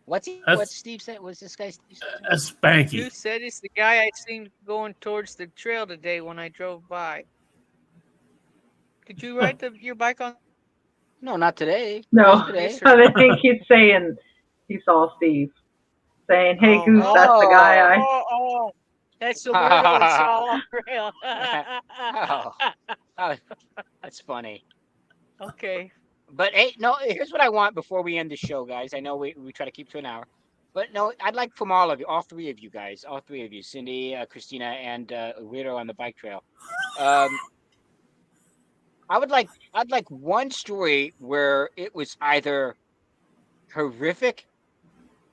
Speaker 1: What's he?
Speaker 4: That's
Speaker 1: What's Steve said? What's this guy? Steve said?
Speaker 4: that's spanky.
Speaker 2: You said it's the guy I seen going towards the trail today when I drove by. Did you ride your bike on?
Speaker 1: No, not today.
Speaker 3: No,
Speaker 1: Yesterday.
Speaker 3: I think he's saying he saw Steve saying, "Hey,
Speaker 2: Oh,
Speaker 3: Goose, that's the guy I."
Speaker 2: Oh, that's the one that we saw on the trail.
Speaker 1: Oh, that's funny.
Speaker 2: Okay.
Speaker 1: But hey, no. Here's what I want before we end the show, guys. I know we try to keep to an hour, but no, I'd like from all of you, all three of you guys, Cindy, Christina, and Weirdo on the bike trail. I'd like one story where it was either horrific,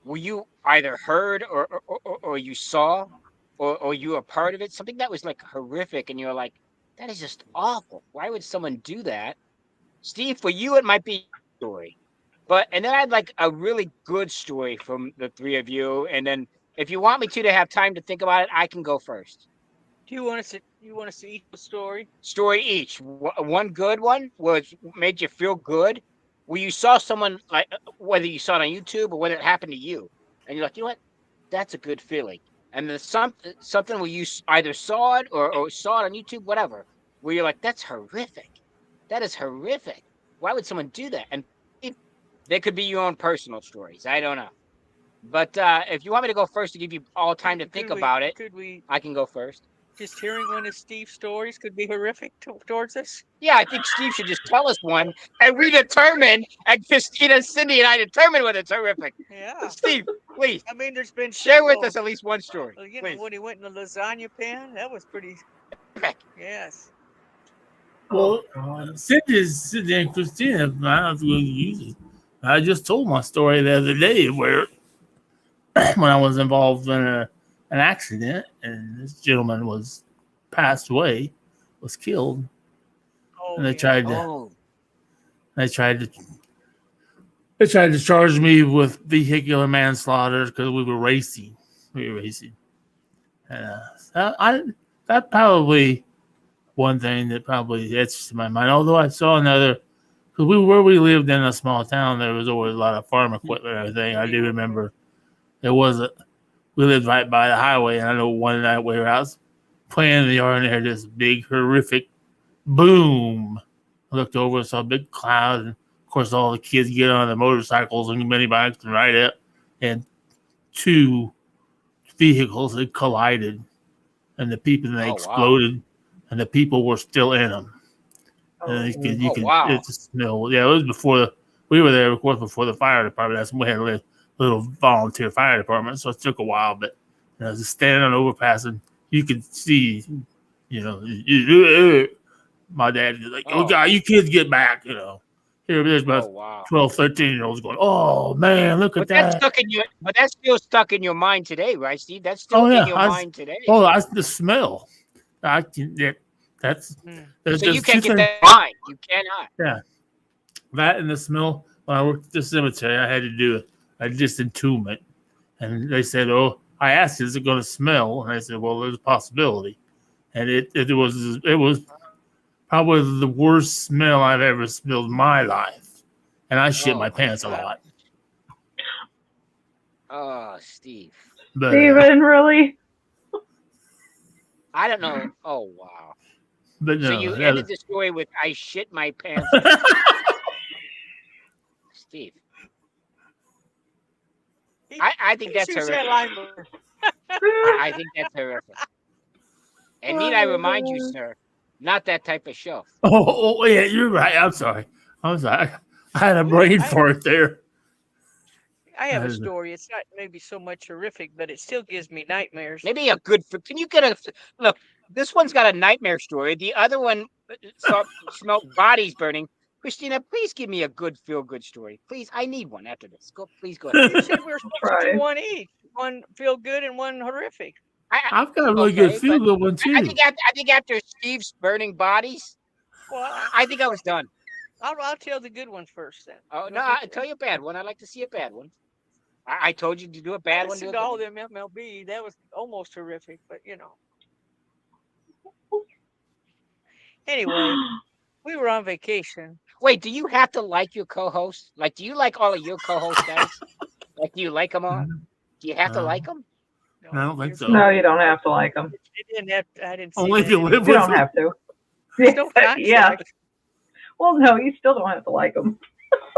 Speaker 1: where you either heard or you saw or you were part of it, something that was like horrific, and you're like, that is just awful. Why would someone do that? Steve, for you, it might be a story, and then I'd like a really good story from the three of you, and then if you want me to have time to think about it, I can go first.
Speaker 2: Do you want to see each story?
Speaker 1: Story each. One good one was made you feel good, where you saw someone, like whether you saw it on YouTube or whether it happened to you, and you're like, you know what, that's a good feeling. And then something where you either saw it or saw it on YouTube, whatever, where you're like, that's horrific. That is horrific. Why would someone do that? And they could be your own personal stories. I don't know. But if you want me to go first to give you all time to think about it, I can go first.
Speaker 2: Just hearing one of Steve's stories could be horrific towards us?
Speaker 1: Yeah, I think Steve should just tell us one, and we determine, and Christina, Cindy, and I determine whether it's horrific.
Speaker 2: Yeah.
Speaker 1: Steve, please
Speaker 2: I mean, there's been
Speaker 1: share with us at least one story.
Speaker 2: You know, when he went in the lasagna pan, that was pretty. Yes.
Speaker 4: Well, Cindy and Christina, I don't have to use it. I just told my story the other day where when I was involved in an accident and this gentleman passed away, was killed, and they tried to charge me with vehicular manslaughter because we were racing. That probably one thing that probably etched in my mind. Although I saw another, because where we lived in a small town, there was always a lot of farm equipment and everything. I do remember we lived right by the highway, and I know one night we were out playing in the yard, and there this big horrific boom. I looked over and saw a big cloud, and of course all the kids get on the motorcycles and mini bikes and ride up, and two vehicles had collided, and the people exploded, and the people were still in them. And you could it's smell. Yeah, it was before we were there, of course, before the fire department. That's when we had a little volunteer fire department, so it took a while. But just standing on overpass, and you could see, my dad was like, "Oh God, you kids get back!" Here there's about 12, 13-year-olds going, "Oh man, look at that!"
Speaker 1: But that's still stuck in your mind today, right, Steve? That's still in your mind today.
Speaker 4: Oh, that's the smell.
Speaker 1: So you can't get that mind. You cannot.
Speaker 4: Yeah, that and the smell. When I worked at the cemetery, I had to do a disentombment, and they said, "Oh," I asked, "Is it going to smell?" And I said, "Well, there's a possibility." And it was probably the worst smell I've ever smelled in my life, and I shit my pants a lot.
Speaker 1: Oh, Steve.
Speaker 4: But,
Speaker 3: Steven, really?
Speaker 1: I don't know. Oh, wow.
Speaker 4: But no,
Speaker 1: so you ended the story with "I shit my pants." Steve. I think that's horrific. I think that's horrific. And need I remind you, sir, not that type of show.
Speaker 4: Oh, yeah, you're right. I'm sorry. I had a brain fart there.
Speaker 2: I have a
Speaker 4: Uh,
Speaker 2: story. It's not maybe so much horrific, but it still gives me nightmares.
Speaker 1: Maybe a good. Can you get a look? This one's got a nightmare story. The other one smelled bodies burning. Christina, please give me a good feel good story. Please, I need one after this. Please go ahead.
Speaker 2: You said we were supposed to
Speaker 3: Try.
Speaker 2: do one each. One feel good and one horrific.
Speaker 4: I've got a really good
Speaker 1: Okay,
Speaker 4: feel
Speaker 1: but
Speaker 4: good one
Speaker 1: I
Speaker 4: too.
Speaker 1: think after Steve's burning bodies,
Speaker 2: Well,
Speaker 1: I think I was done.
Speaker 2: I'll tell the good one first then.
Speaker 1: Oh
Speaker 2: You
Speaker 1: no,
Speaker 2: want me
Speaker 1: I
Speaker 2: to-
Speaker 1: tell you a bad one. I like to see a bad one. I told you to do a bad one.
Speaker 2: Listen
Speaker 1: Do a
Speaker 2: to
Speaker 1: good
Speaker 2: all
Speaker 1: one.
Speaker 2: them MLB. That was almost horrific, but Anyway, we were on vacation.
Speaker 1: Wait, do you have to like your co-host? Like, do you like all of your co-host guys? Like, do you like them all? Do you have to like them?
Speaker 4: I don't think so.
Speaker 3: No, you don't have to like them.
Speaker 2: It didn't have. I didn't see
Speaker 4: Only if
Speaker 2: that
Speaker 4: you
Speaker 2: in
Speaker 4: live
Speaker 2: it.
Speaker 3: You
Speaker 4: with
Speaker 3: don't
Speaker 4: them.
Speaker 3: have to.
Speaker 2: There's no
Speaker 3: Yeah.
Speaker 2: contract.
Speaker 3: Well, no, you still don't have to like them.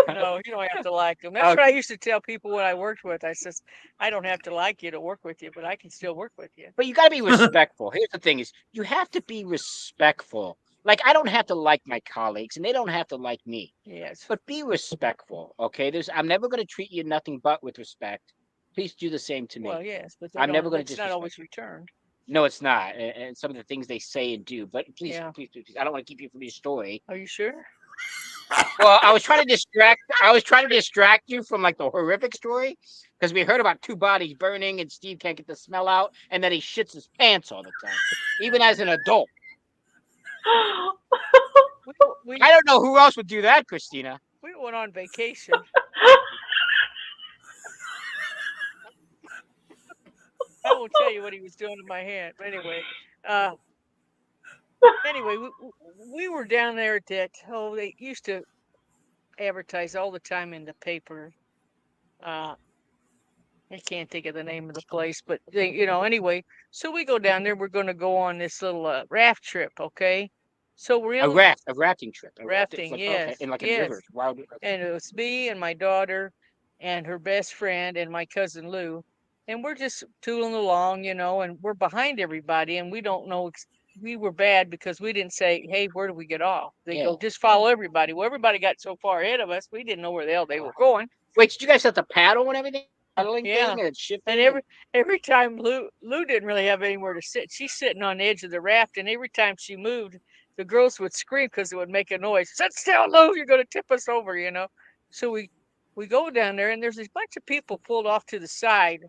Speaker 2: No, you don't have to like them. That's what I used to tell people when I worked with. I says, I don't have to like you to work with you, but I can still work with you.
Speaker 1: But you got to be respectful. Here's the thing: is you have to be respectful. Like, I don't have to like my colleagues, and they don't have to like me.
Speaker 2: Yes.
Speaker 1: But be respectful, okay? I'm never going to treat you nothing but with respect. Please do the same to me.
Speaker 2: Well, yes, but
Speaker 1: I'm never gonna
Speaker 2: it's not
Speaker 1: disrespect
Speaker 2: always
Speaker 1: you.
Speaker 2: returned.
Speaker 1: No, it's not. And some of the things they say and do. But please,
Speaker 2: Yeah.
Speaker 1: please, please, please, I don't want to keep you from your story.
Speaker 2: Are you sure?
Speaker 1: Well, I was trying to distract you from like the horrific story because we heard about 2 bodies burning and Steve can't get the smell out, and then he shits his pants all the time, even as an adult.
Speaker 2: We
Speaker 1: I don't know who else would do that, Christina.
Speaker 2: we went on vacation. I won't tell you what he was doing in my hand. But anyway, we were down there at that. Oh, they used to advertise all the time in the paper. I can't think of the name of the place, but anyway. So we go down there. We're going to go on this little raft trip, okay? So we're
Speaker 1: A
Speaker 2: in
Speaker 1: rafting trip.
Speaker 2: rafting,
Speaker 1: Like,
Speaker 2: yes,
Speaker 1: okay, in like a
Speaker 2: yes.
Speaker 1: river. Wild.
Speaker 2: And it was me and my daughter and her best friend and my cousin Lou. And we're just tooling along, and we're behind everybody. And we don't know. We were bad because we didn't say, hey, where do we get off? They go, just follow everybody. Well, everybody got so far ahead of us, we didn't know where the hell they were going.
Speaker 1: Wait, did you guys have to paddle and everything? Paddling
Speaker 2: Yeah.
Speaker 1: thing and shifting?
Speaker 2: And every time Lou didn't really have anywhere to sit. She's sitting on the edge of the raft, and every time she moved, the girls would scream because it would make a noise. Sit still, Lou! You're going to tip us over, So we go down there, and there's this bunch of people pulled off to the side,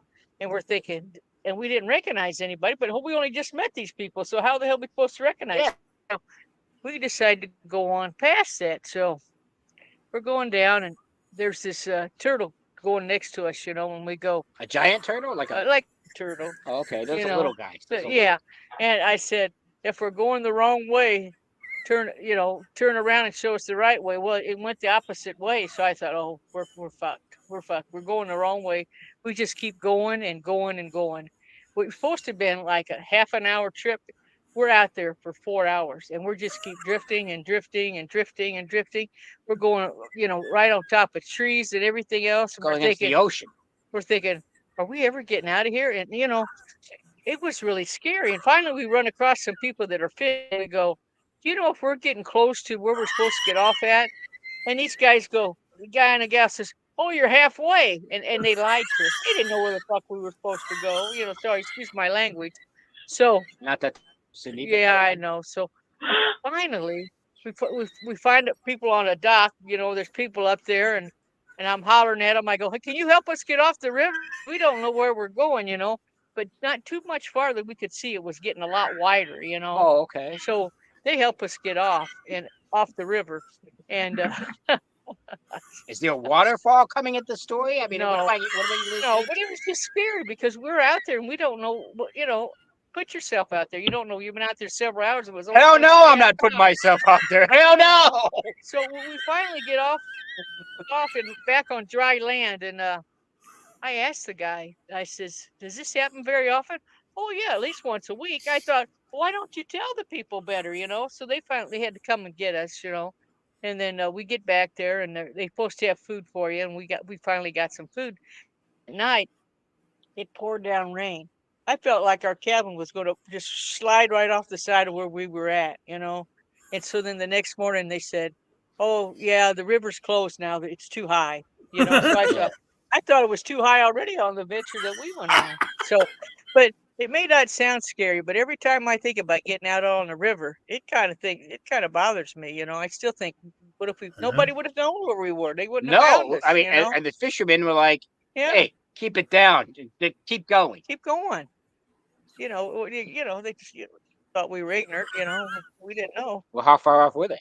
Speaker 2: and we're thinking, and we didn't recognize anybody, but we only just met these people, so how the hell are we supposed to recognize them? We decided to go on past that, so we're going down, and there's this turtle going next to us, when we go.
Speaker 1: A giant turtle? Like
Speaker 2: a turtle.
Speaker 1: Oh, okay, those are little guys.
Speaker 2: Yeah. And I said, if we're going the wrong way, turn around and show us the right way. Well, it went the opposite way. So I thought, oh, we're fucked. We're fucked. We're going the wrong way. We just keep going and going and going. We're supposed to have been like a half an hour trip. We're out there for 4 hours, and we're just keep drifting and drifting and drifting and drifting. We're going, right on top of trees and everything else. And
Speaker 1: going into the ocean.
Speaker 2: We're thinking, are we ever getting out of here? And it was really scary. And finally, we run across some people that are fit. And we go, do you know if we're getting close to where we're supposed to get off at? And these guys go, the guy and the gal says, oh, you're halfway. And they lied to us. They didn't know where the fuck we were supposed to go. Sorry, excuse my language. So
Speaker 1: not that. Sydney,
Speaker 2: yeah, I know. So finally, we find people on a dock. There's people up there, and I'm hollering at them. I go, hey, can you help us get off the river? We don't know where we're going, but not too much farther. We could see it was getting a lot wider,
Speaker 1: Oh, okay.
Speaker 2: So they help us get off the river. And
Speaker 1: is there a waterfall coming at the story? I mean,
Speaker 2: no,
Speaker 1: what are
Speaker 2: no, but it was just scary because we're out there and we don't know, Put yourself out there. You don't know. You've been out there several hours. It was
Speaker 1: hell no, I'm not putting myself out there. Hell no.
Speaker 2: So when we finally get off and back on dry land, and I asked the guy, I says, does this happen very often? Oh yeah, at least once a week. I thought, why don't you tell the people better, So they finally had to come and get us, And then we get back there, and they're supposed to have food for you, and we finally got some food. At night, it poured down rain. I felt like our cabin was going to just slide right off the side of where we were at, And so then the next morning they said, oh, yeah, the river's closed now. It's too high, So I thought, I thought it was too high already on the adventure that we went on. So, but it may not sound scary, but every time I think about getting out on the river, it kind of bothers me. You know, I still think, what if nobody would have known where we were? They wouldn't have found
Speaker 1: No,
Speaker 2: us.
Speaker 1: I mean,
Speaker 2: You know,
Speaker 1: and the fishermen were like,
Speaker 2: yeah,
Speaker 1: "Hey, keep it down. Keep going."
Speaker 2: keep going. You know, they just thought we were ignorant. You know, we didn't know.
Speaker 1: Well, how far off were they?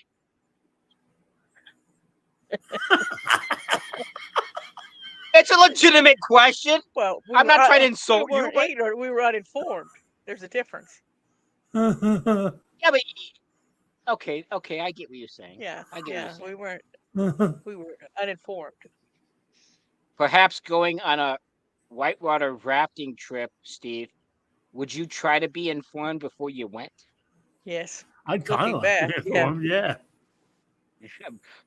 Speaker 1: It's a legitimate question.
Speaker 2: Well,
Speaker 1: I'm not trying to insult
Speaker 2: we
Speaker 1: you,
Speaker 2: weren't
Speaker 1: but
Speaker 2: ignorant. We were uninformed. There's a difference.
Speaker 1: yeah, but okay, I get what you're saying.
Speaker 2: Yeah,
Speaker 1: I get what
Speaker 2: yeah,
Speaker 1: you're saying.
Speaker 2: we were uninformed.
Speaker 1: Perhaps going on a whitewater rafting trip, Steve, would you try to be informed before you went?
Speaker 2: Yes.
Speaker 4: I'd kind
Speaker 2: Looking
Speaker 4: of like
Speaker 2: back,
Speaker 4: to be
Speaker 2: yeah.
Speaker 4: informed, yeah.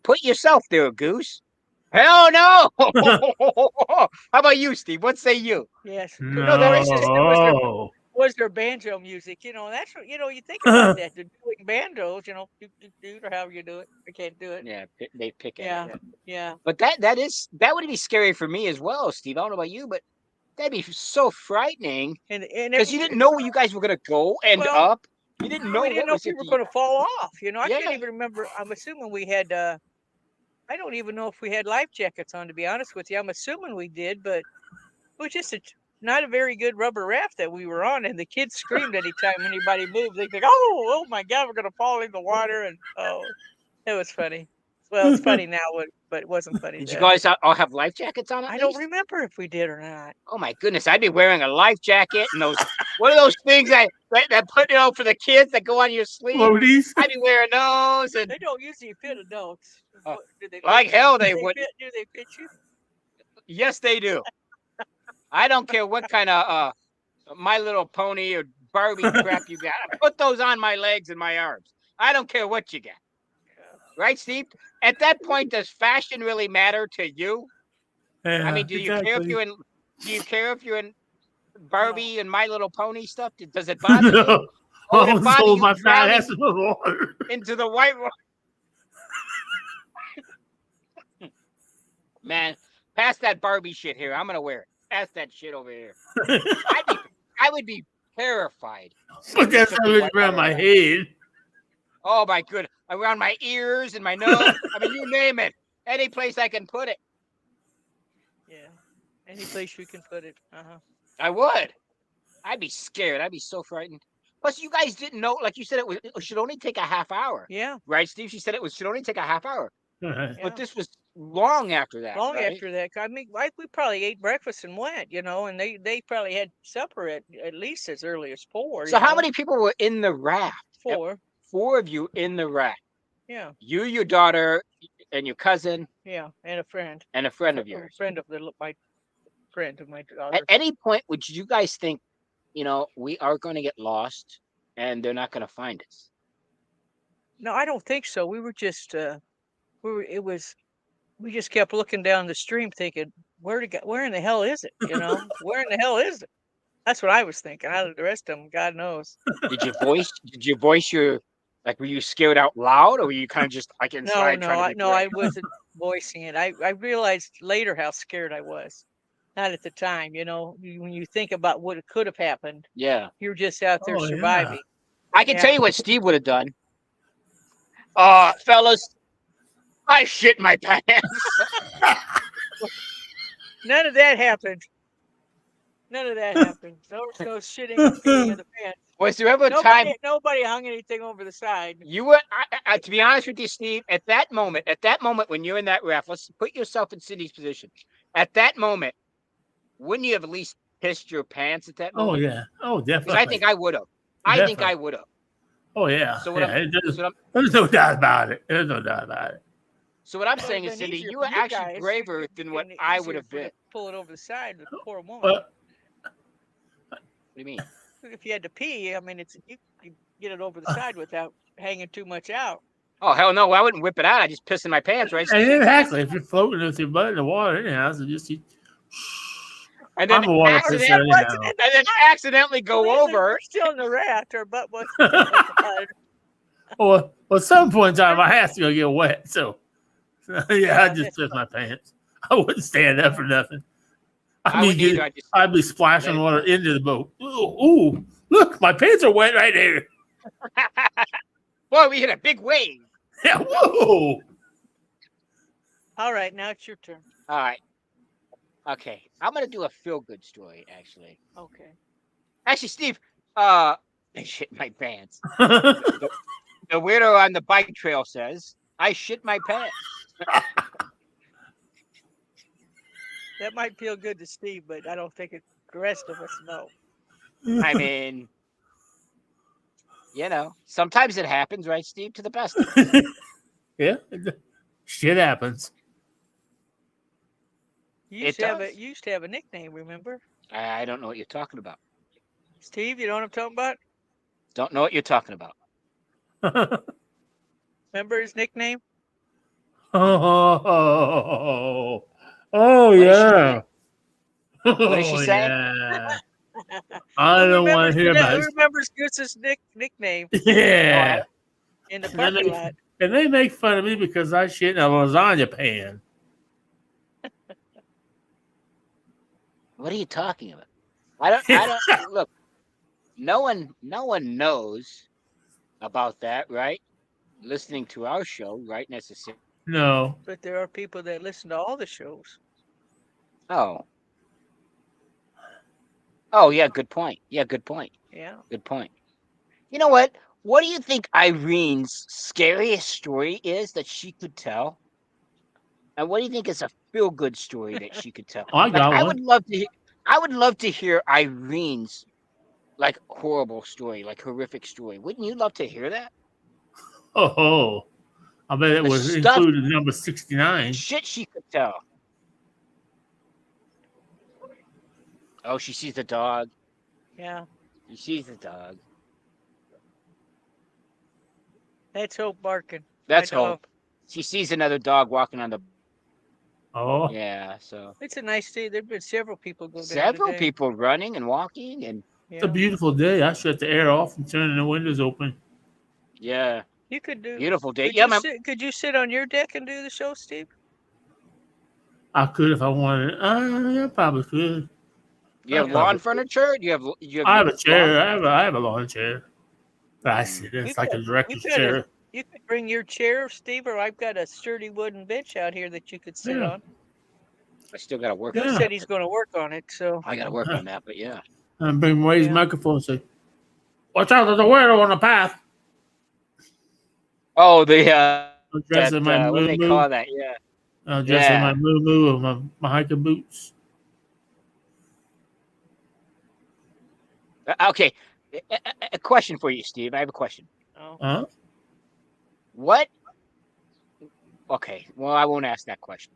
Speaker 1: Put yourself there, Goose. Hell no! How about you, Steve? What say you?
Speaker 2: Yes.
Speaker 1: No, there is
Speaker 4: No.
Speaker 2: Was there banjo music? You know, that's what, you think about that. The doing banjos, or however you do it. I can't do it.
Speaker 1: Yeah, they pick at
Speaker 2: Yeah.
Speaker 1: it.
Speaker 2: Yeah.
Speaker 1: But that would be scary for me as well, Steve. I don't know about you, but that'd be so frightening
Speaker 2: And
Speaker 1: because you didn't know where you guys were gonna go end
Speaker 2: Well,
Speaker 1: up. You didn't know
Speaker 2: we didn't
Speaker 1: what
Speaker 2: know
Speaker 1: was
Speaker 2: if we
Speaker 1: at
Speaker 2: were
Speaker 1: the.
Speaker 2: going to fall off. I
Speaker 1: Yeah.
Speaker 2: can't even remember. I'm assuming we had. I don't even know if we had life jackets on. To be honest with you, I'm assuming we did, but it was just not a very good rubber raft that we were on, and the kids screamed anytime anybody moved. They think, "Oh my God, we're going to fall in the water!" And it was funny. Well, it's funny now, but it wasn't funny
Speaker 1: Did
Speaker 2: then.
Speaker 1: you guys all have life jackets on?
Speaker 2: I don't remember if we did or not.
Speaker 1: Oh my goodness, I'd be wearing a life jacket and those what are those things that put for the kids that go on your sleeve?
Speaker 4: Floaties?
Speaker 1: I'd be wearing those and
Speaker 2: They don't usually fit adults. Do they
Speaker 1: like
Speaker 2: fit you?
Speaker 1: hell
Speaker 2: Do
Speaker 1: they wouldn't.
Speaker 2: Do they fit you?
Speaker 1: Yes, they do. I don't care what kind of My Little Pony or Barbie crap you got. I put those on my legs and my arms. I don't care what you got. Right, Steve? At that point, does fashion really matter to you?
Speaker 4: Yeah,
Speaker 1: I mean, do you care if you're in Barbie and My Little Pony stuff? Does it bother you?
Speaker 4: No.
Speaker 1: Or would
Speaker 4: I
Speaker 1: it bother
Speaker 4: sold
Speaker 1: you
Speaker 4: my fat
Speaker 1: drowning
Speaker 4: ass in the water.
Speaker 1: into the white water? Man, pass that Barbie shit here. I'm gonna wear it. Pass that shit over here. I would be terrified.
Speaker 4: But that's how it around my head.
Speaker 1: Oh my good, around my ears and my nose. I mean, you name it. Any place I can put it,
Speaker 2: Yeah. Any place you can put it.
Speaker 1: I would. I'd be scared. I'd be so frightened. Plus, you guys didn't know, like you said, it should only take a half hour.
Speaker 2: Yeah.
Speaker 1: Right, Steve? She said it should only take a half hour.
Speaker 2: Yeah.
Speaker 1: But this was long after that.
Speaker 2: Long
Speaker 1: right?
Speaker 2: after that. I mean, we probably ate breakfast and went, and they probably had supper at least as early as 4.
Speaker 1: So how many people were in the raft?
Speaker 2: 4.
Speaker 1: 4 of you in the raft.
Speaker 2: Yeah.
Speaker 1: You, your daughter, and your cousin.
Speaker 2: Yeah, and a friend.
Speaker 1: And a friend of yours.
Speaker 2: My friend of my daughter.
Speaker 1: At any point, would you guys think, we are going to get lost and they're not going to find us?
Speaker 2: No, I don't think so. We were just we just kept looking down the stream thinking, where in the hell is it? Where in the hell is it? That's what I was thinking. The rest of them, God knows.
Speaker 1: Did you voice your, like, were you scared out loud or were you kind of just like inside?
Speaker 2: I wasn't voicing it. I realized later how scared I was. Not at the time, when you think about what could have happened.
Speaker 1: Yeah.
Speaker 2: You're just out there surviving.
Speaker 1: Yeah. I can tell you what Steve would have done. Fellas, I shit my pants.
Speaker 2: None of that happened. No shitting or peeing in the pants.
Speaker 1: Was there ever a time
Speaker 2: nobody hung anything over the side?
Speaker 1: You were, to be honest with you, Steve, at that moment when you're in that raft, let's put yourself in Cindy's position. At that moment, wouldn't you have at least pissed your pants at that moment?
Speaker 4: Oh yeah. Oh, definitely.
Speaker 1: Because I think I would have.
Speaker 4: Oh yeah.
Speaker 1: So
Speaker 4: there's no doubt about it.
Speaker 1: So what I'm saying is, Cindy, you were actually braver than what I would have been.
Speaker 2: Pull it over the side with the poor woman.
Speaker 1: What do you mean?
Speaker 2: If you had to pee, I mean, you get it over the side without hanging too much out.
Speaker 1: Oh hell no! I wouldn't whip it out. I just piss in my pants, right?
Speaker 4: Exactly. If you're floating with your butt in the water, anyhow, so just
Speaker 1: and then accidentally go over.
Speaker 2: We're still in the raft. Our butt was.
Speaker 4: Well, at some point in time, my hat's gonna get wet. So yeah, I just piss my pants. I wouldn't stand up for nothing. I
Speaker 1: I
Speaker 4: mean,
Speaker 1: wouldn't either. I just
Speaker 4: I'd be
Speaker 1: let
Speaker 4: splashing
Speaker 1: it
Speaker 4: water
Speaker 1: go.
Speaker 4: into the boat. Ooh, look, my pants are wet right here.
Speaker 1: Boy, we hit a big wave.
Speaker 4: Yeah, whoa.
Speaker 2: All right, now it's your turn.
Speaker 1: All right. Okay. I'm gonna do a feel good story.
Speaker 2: Okay.
Speaker 1: Actually, Steve. I shit my pants. The, the weirdo on the bike trail says, "I shit my pants."
Speaker 2: That might feel good to Steve, but I don't think the rest of us know.
Speaker 1: I mean, sometimes it happens, right, Steve? To the best of us.
Speaker 4: Yeah, shit happens.
Speaker 2: You
Speaker 1: It does.
Speaker 2: you used to have a nickname, remember?
Speaker 1: I don't know what you're talking about.
Speaker 2: Steve, you know what I'm talking about?
Speaker 1: Don't know what you're talking about.
Speaker 2: Remember his nickname?
Speaker 4: Oh,
Speaker 1: What is she saying?
Speaker 4: yeah.
Speaker 1: What is she
Speaker 4: Oh,
Speaker 1: saying?
Speaker 4: yeah. I don't want to hear
Speaker 2: Who
Speaker 4: about it.
Speaker 2: remembers Goose's nickname
Speaker 1: Oh,
Speaker 4: Yeah.
Speaker 2: in the
Speaker 4: And they,
Speaker 2: parking
Speaker 4: make,
Speaker 2: lot?
Speaker 4: and they make fun of me because I shit in a lasagna pan.
Speaker 1: what are you talking about? I don't look. No one knows about that, right? Listening to our show, right? Necessarily.
Speaker 4: No.
Speaker 2: But there are people that listen to all the shows.
Speaker 1: Oh. Oh, yeah, good point. Yeah, good point.
Speaker 2: Yeah.
Speaker 1: Good point. You know what? What do you think Irene's scariest story is that she could tell? And what do you think is a feel good story that she could tell?
Speaker 4: Oh, I
Speaker 1: Like
Speaker 4: got one.
Speaker 1: I would love to hear Irene's like horrible story, like horrific story. Wouldn't you love to hear that?
Speaker 4: Oh, I bet it
Speaker 1: The
Speaker 4: was
Speaker 1: stuff,
Speaker 4: included number 69.
Speaker 1: shit she could tell. Oh, she sees the dog.
Speaker 2: Yeah.
Speaker 1: She sees the dog.
Speaker 2: That's Hope barking. My
Speaker 1: That's
Speaker 2: dog.
Speaker 1: hope. She sees another dog walking on the.
Speaker 4: Oh,
Speaker 1: Yeah, so
Speaker 2: It's a nice day. There've been several people go down
Speaker 1: several
Speaker 2: today.
Speaker 1: people running and walking, and
Speaker 4: it's a
Speaker 2: Yeah.
Speaker 4: beautiful day. I shut the air off and turn the windows open.
Speaker 1: yeah,
Speaker 2: You could do.
Speaker 1: beautiful day.
Speaker 2: Could
Speaker 1: Yeah,
Speaker 2: you
Speaker 1: man.
Speaker 2: sit? Could you sit on your deck and do the show, Steve?
Speaker 4: I could if I wanted. Yeah, I probably could.
Speaker 1: You
Speaker 4: I
Speaker 1: have lawn
Speaker 4: probably could.
Speaker 1: furniture. You have
Speaker 4: I have a
Speaker 1: lawn
Speaker 4: chair.
Speaker 1: furniture.
Speaker 4: I have a lawn chair. I sit in.
Speaker 2: You
Speaker 4: It's like a
Speaker 2: could. You
Speaker 4: director's
Speaker 2: could.
Speaker 4: chair.
Speaker 2: You could bring your chair, Steve, or I've got a sturdy wooden bench out here that you could sit
Speaker 4: Yeah,
Speaker 2: on.
Speaker 1: I still got to work
Speaker 2: Goose
Speaker 1: on
Speaker 4: yeah.
Speaker 1: that.
Speaker 2: said he's going to work on it, so
Speaker 1: I got to work on that, but yeah.
Speaker 4: And bring Ray's
Speaker 2: yeah.
Speaker 4: microphone and say, "Watch out! There's a weirdo on the path."
Speaker 1: Oh, the
Speaker 4: I'll dress in my
Speaker 1: what do
Speaker 4: moo
Speaker 1: they
Speaker 4: moo.
Speaker 1: call that? Yeah,
Speaker 4: I'll dress in my
Speaker 1: yeah.
Speaker 4: moo moo with my hiking boots.
Speaker 1: Okay, a question for you, Steve. I have a question.
Speaker 2: Oh.
Speaker 4: Huh?
Speaker 1: What? Okay, well, I won't ask that question.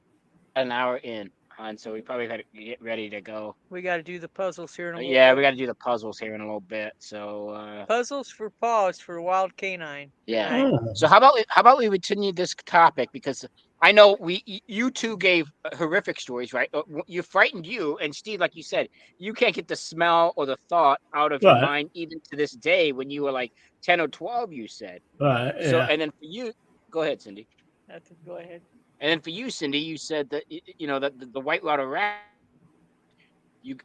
Speaker 1: An hour in, hon, so we probably got to get ready to go.
Speaker 2: We got to do the puzzles here in a little
Speaker 1: Yeah,
Speaker 2: bit.
Speaker 1: we got to do the puzzles here in a little bit. So
Speaker 2: Puzzles for Paws for Wild Canine.
Speaker 1: yeah.
Speaker 2: Tonight.
Speaker 4: Oh,
Speaker 1: So how about we continue this topic, because I know you two gave horrific stories, right? You frightened you, and Steve, like you said, you can't get the smell or the thought out of your
Speaker 4: right,
Speaker 1: mind even to this day when you were like 10 or 12, you said.
Speaker 4: right,
Speaker 1: So
Speaker 4: yeah.
Speaker 1: and then for you, go ahead, Cindy.
Speaker 2: Nothing. Go ahead.
Speaker 1: And then for you, Cindy, you said that that the whitewater rat, you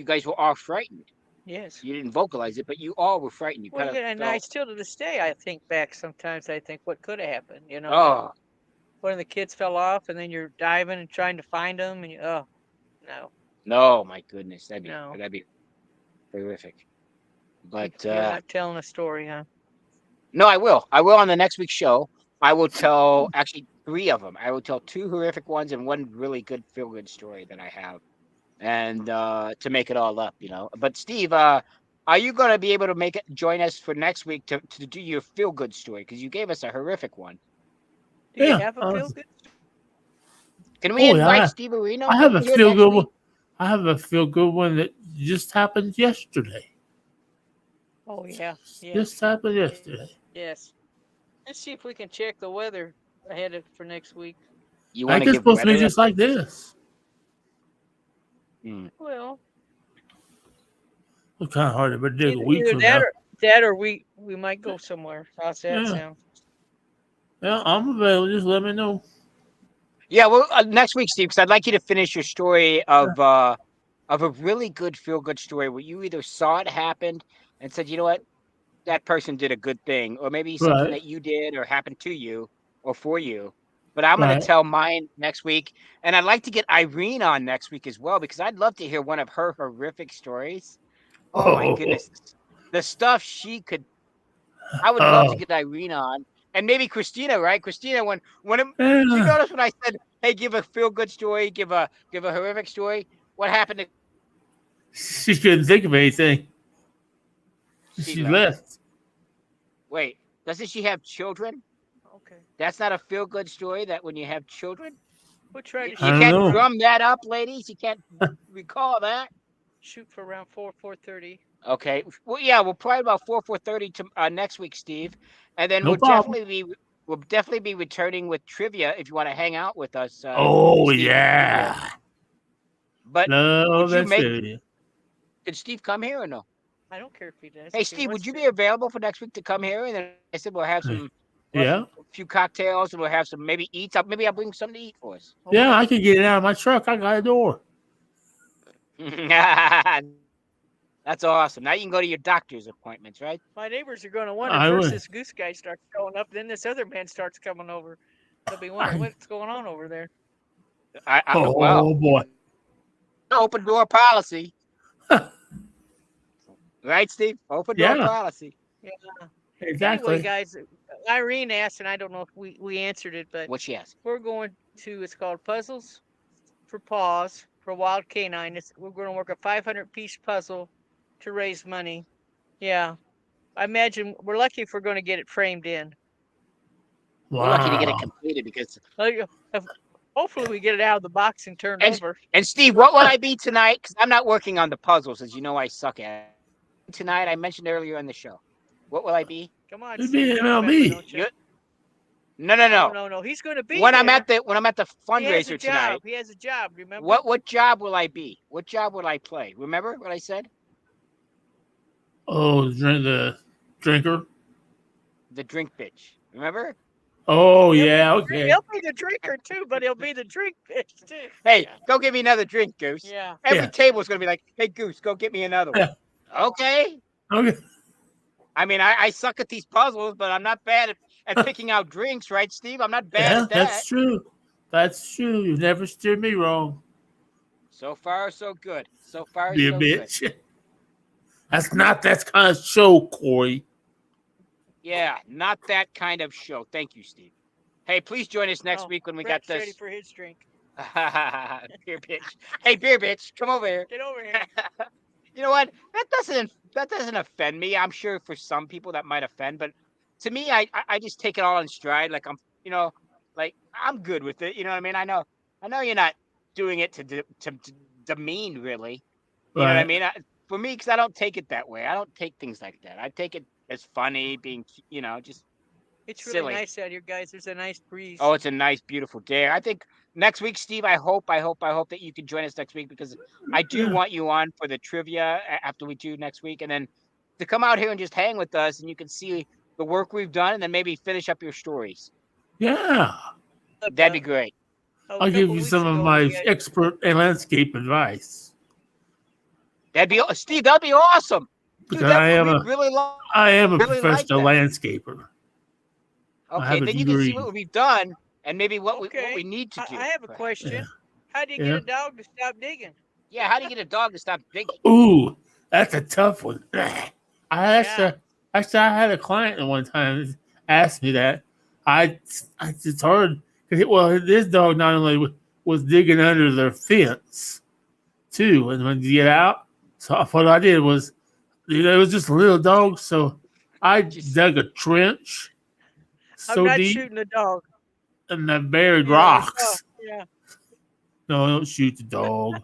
Speaker 1: guys were all frightened.
Speaker 2: Yes.
Speaker 1: You didn't vocalize it, but you all were frightened. You
Speaker 2: Well,
Speaker 1: kind of
Speaker 2: yeah, and I
Speaker 1: felt,
Speaker 2: still to this day I think back. Sometimes I think what could have happened.
Speaker 1: oh
Speaker 2: When the kids fell off, and then you're diving and trying to find them, and no,
Speaker 1: no, my goodness, that'd
Speaker 2: no.
Speaker 1: be horrific. But
Speaker 2: You're not telling a story, huh?
Speaker 1: no, I will. I will on the next week's show. I will tell actually 3 of them. I will tell 2 horrific ones and 1 really good feel good story that I have, and to make it all up. But Steve, are you going to be able to join us for next week to do your feel good story? Because you gave us a horrific one.
Speaker 2: Do you
Speaker 4: Yeah.
Speaker 2: have a feel good?
Speaker 1: Can we
Speaker 4: Oh,
Speaker 1: invite
Speaker 4: yeah.
Speaker 1: Steve Areno
Speaker 4: I have a
Speaker 1: here
Speaker 4: feel
Speaker 1: next
Speaker 4: good
Speaker 1: week?
Speaker 4: one. I have a feel good one that just happened yesterday.
Speaker 2: Oh yeah, yes,
Speaker 4: Just happened yesterday.
Speaker 2: yes. Let's see if we can check the weather ahead for next week.
Speaker 1: You
Speaker 4: I
Speaker 1: want
Speaker 4: think
Speaker 1: to
Speaker 4: it's
Speaker 1: give
Speaker 4: supposed to be
Speaker 1: weather?
Speaker 4: just like this.
Speaker 2: Well,
Speaker 4: It's kind of hard to predict a week
Speaker 2: either
Speaker 4: from now.
Speaker 2: that or we might go somewhere. How's that
Speaker 4: Yeah.
Speaker 2: sound?
Speaker 4: Yeah, I'm available. Just let me know.
Speaker 1: Yeah, well, next week, Steve, because I'd like you to finish your story of a really good feel good story where you either saw it happened and said, you know what, that person did a good thing, or maybe something
Speaker 4: Right.
Speaker 1: that you did or happened to you or for you. But I'm going to
Speaker 4: Right.
Speaker 1: tell mine next week, and I'd like to get Irene on next week as well because I'd love to hear one of her horrific stories. Oh my
Speaker 4: Oh.
Speaker 1: goodness, the stuff she could. I would love to
Speaker 4: Oh.
Speaker 1: get Irene on, and maybe Christina. Right, Christina. Did you
Speaker 4: Yeah.
Speaker 1: notice when I said, "Hey, give a feel good story, give a horrific story"? What happened to
Speaker 4: She couldn't think of anything.
Speaker 1: she
Speaker 4: She
Speaker 1: left?
Speaker 4: left.
Speaker 1: Wait, doesn't she have children?
Speaker 2: Okay.
Speaker 1: That's not a feel good story. That when you have children,
Speaker 2: We'll try to
Speaker 4: I
Speaker 1: you
Speaker 4: don't
Speaker 2: shoot
Speaker 1: can't
Speaker 2: for
Speaker 4: know.
Speaker 2: around,
Speaker 1: drum that up, ladies. You can't recall that.
Speaker 2: shoot for around 4:30.
Speaker 1: Okay. Well, yeah, we'll probably about 4:30 to next week, Steve, and then
Speaker 4: No problem.
Speaker 1: we'll definitely be returning with trivia if you want to hang out with us,
Speaker 4: Oh
Speaker 1: Steve, for trivia.
Speaker 4: yeah.
Speaker 1: But
Speaker 4: Love
Speaker 1: would you
Speaker 4: that
Speaker 1: make?
Speaker 4: trivia.
Speaker 1: Could Steve come here or no?
Speaker 2: I don't care if he does.
Speaker 1: Hey,
Speaker 2: If he
Speaker 1: Steve, would
Speaker 2: wants
Speaker 1: you
Speaker 2: to.
Speaker 1: be available for next week to come here? And then I said we'll have
Speaker 4: Yeah.
Speaker 1: some a few cocktails, and we'll have some maybe eats. Maybe I'll bring something to eat for us.
Speaker 4: Yeah,
Speaker 2: Okay.
Speaker 4: I could get it out of my truck. I got a door.
Speaker 1: That's awesome. Now you can go to your doctor's appointments, right?
Speaker 2: My neighbors are going to wonder.
Speaker 4: I
Speaker 2: First,
Speaker 4: would.
Speaker 2: this goose guy starts showing up, then this other man starts coming over. They'll be wondering
Speaker 4: I,
Speaker 2: what's going on over there.
Speaker 1: Well,
Speaker 4: oh boy.
Speaker 1: open door policy, right, Steve? Open door
Speaker 4: Yeah,
Speaker 1: policy.
Speaker 2: Yeah. Anyway,
Speaker 4: exactly.
Speaker 2: guys, Irene asked, and I don't know if we answered it, but
Speaker 1: What she asked?
Speaker 2: we're going to. It's called Puzzles for Paws for Wild Canine. We're going to work a 500-piece puzzle to raise money. Yeah, I imagine we're lucky if we're going to get it framed in.
Speaker 1: We're lucky to get it
Speaker 4: Wow.
Speaker 1: completed because.
Speaker 2: Hopefully, we get it out of the box and turned
Speaker 1: And
Speaker 2: over.
Speaker 1: and Steve, what will I be tonight? Because I'm not working on the puzzles, as you know I suck at it. Tonight. I mentioned earlier in the show. What will I be?
Speaker 2: Come on,
Speaker 4: It'd
Speaker 2: Steve,
Speaker 4: be
Speaker 2: you remember,
Speaker 4: MLB.
Speaker 2: don't you?
Speaker 1: No, no,
Speaker 2: No,
Speaker 1: no.
Speaker 2: no, no. He's going to be
Speaker 1: When I'm
Speaker 2: there.
Speaker 1: at the
Speaker 2: He has a
Speaker 1: fundraiser
Speaker 2: job.
Speaker 1: tonight,
Speaker 2: He has a job. Remember?
Speaker 1: what job will I be? What job will I play? Remember what I said?
Speaker 4: Oh, the drinker.
Speaker 1: The drink bitch. Remember?
Speaker 4: Oh
Speaker 2: He'll be
Speaker 4: yeah.
Speaker 2: the
Speaker 4: Okay.
Speaker 2: he'll be the drinker too, but he'll be the drink bitch too.
Speaker 1: Hey,
Speaker 2: Yeah.
Speaker 1: go get me another drink, Goose.
Speaker 2: Yeah.
Speaker 1: Every
Speaker 4: Yeah.
Speaker 1: table is gonna be like, hey Goose, go get me another one.
Speaker 4: Yeah.
Speaker 1: Okay.
Speaker 4: Okay.
Speaker 1: I mean, I suck at these puzzles, but I'm not bad at picking out drinks, right, Steve? I'm not bad
Speaker 4: Yeah,
Speaker 1: at that.
Speaker 4: that's true. That's true. You never steered me wrong.
Speaker 1: So far, so good. So far,
Speaker 4: Be a
Speaker 1: so good.
Speaker 4: bitch. That's not that kind of show, Corey.
Speaker 1: Yeah, not that kind of show. Thank you, Steve. Hey, please join us next week when we got
Speaker 2: Brett's ready
Speaker 1: this.
Speaker 2: for his drink.
Speaker 1: Beer bitch. Hey, beer bitch, come over here.
Speaker 2: Get over here.
Speaker 1: You know what? That doesn't offend me. I'm sure for some people that might offend, but to me, I just take it all in stride. Like like I'm good with it. You know what I mean? I know you're not doing it to demean, really. You know what I
Speaker 4: Right.
Speaker 1: mean? For me, because I don't take it that way. I don't take things like that. I take it as funny, being just
Speaker 2: It's really
Speaker 1: silly.
Speaker 2: nice out here, guys. There's a nice breeze.
Speaker 1: Oh, it's a nice, beautiful day. I think next week, Steve, I hope that you can join us next week because I do
Speaker 4: Yeah.
Speaker 1: want you on for the trivia after we do next week. And then to come out here and just hang with us and you can see the work we've done and then maybe finish up your stories.
Speaker 4: Yeah.
Speaker 1: That'd be great.
Speaker 2: A
Speaker 4: I'll give
Speaker 2: couple
Speaker 4: you
Speaker 2: weeks
Speaker 4: some of
Speaker 2: ago,
Speaker 4: my
Speaker 2: we had-
Speaker 4: expert and landscape advice.
Speaker 1: Steve, that'd be awesome. Dude,
Speaker 4: Because I am
Speaker 1: we'd
Speaker 4: a
Speaker 1: really,
Speaker 4: I am a
Speaker 1: really like
Speaker 4: professional
Speaker 1: that.
Speaker 4: landscaper. I
Speaker 1: Okay,
Speaker 4: have a
Speaker 1: then you can see
Speaker 4: degree.
Speaker 1: what we've done and maybe what
Speaker 2: Okay.
Speaker 1: we need to do.
Speaker 2: I have a
Speaker 1: perhaps.
Speaker 2: question.
Speaker 4: Yeah.
Speaker 2: How do you
Speaker 4: Yeah.
Speaker 2: get a dog to stop digging?
Speaker 1: Yeah, how do you get a dog to stop digging?
Speaker 4: Ooh, that's a tough one. I
Speaker 2: Yeah.
Speaker 4: actually I had a client at one time asked me that. It's hard because this dog not only was digging under their fence too, and when you get out, so what I did was, it was just a little dog, so I
Speaker 1: Just-
Speaker 4: dug a trench
Speaker 2: I'm
Speaker 4: so
Speaker 2: not
Speaker 4: deep
Speaker 2: shooting the dog.
Speaker 4: and I buried
Speaker 2: Yeah, I
Speaker 4: rocks.
Speaker 2: saw- Yeah.
Speaker 4: No, don't shoot the dog.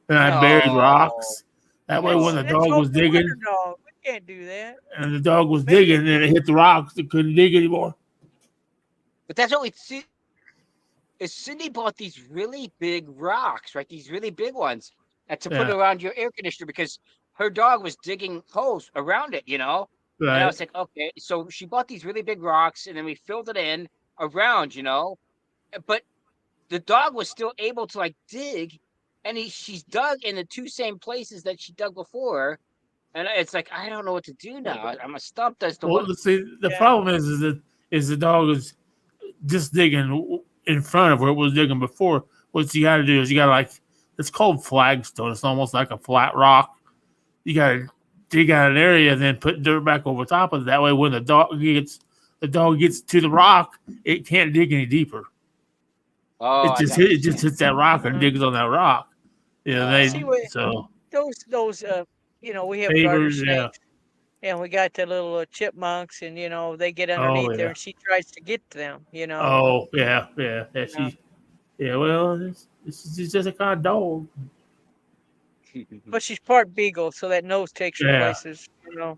Speaker 4: And I buried
Speaker 1: No.
Speaker 4: rocks. That way, when the
Speaker 2: That's
Speaker 4: dog was
Speaker 2: open
Speaker 4: digging,
Speaker 2: water dog. We can't do that.
Speaker 4: and the dog was
Speaker 2: Maybe-
Speaker 4: digging, and it hit the rocks, it couldn't dig anymore.
Speaker 1: But that's what we see. Is Cindy bought these really big rocks, right? These really big ones, and to put
Speaker 4: Yeah.
Speaker 1: around your air conditioner because her dog was digging holes around it, And I
Speaker 4: Right?
Speaker 1: was like, okay, so she bought these really big rocks, and then we filled it in around, But the dog was still able to like dig, and she's dug in the two same places that she dug before, and it's like I don't know what to do now. I'm stumped as to
Speaker 4: Well,
Speaker 1: what.
Speaker 4: see, the
Speaker 2: Yeah.
Speaker 4: problem is the dog is just digging in front of where it was digging before. What you got to do is you got to like it's called flagstone. It's almost like a flat rock. You got to dig out an area and then put dirt back over top of it. That way, when the dog gets to the rock, it can't dig any deeper.
Speaker 1: Oh, I got
Speaker 4: It just hits that rock and digs on that rock. Yeah, they
Speaker 2: See what
Speaker 4: so
Speaker 2: those we have garter
Speaker 4: pavers. Yeah.
Speaker 2: snakes, and we got the little chipmunks, and they get
Speaker 4: Oh
Speaker 2: underneath there,
Speaker 4: yeah.
Speaker 2: and she tries to get to them.
Speaker 4: Oh yeah. Yeah. Yeah.
Speaker 2: Yeah.
Speaker 4: Yeah. Well, this is just a kind of dog.
Speaker 2: But she's part beagle, so that nose takes her
Speaker 4: Yeah.
Speaker 2: places.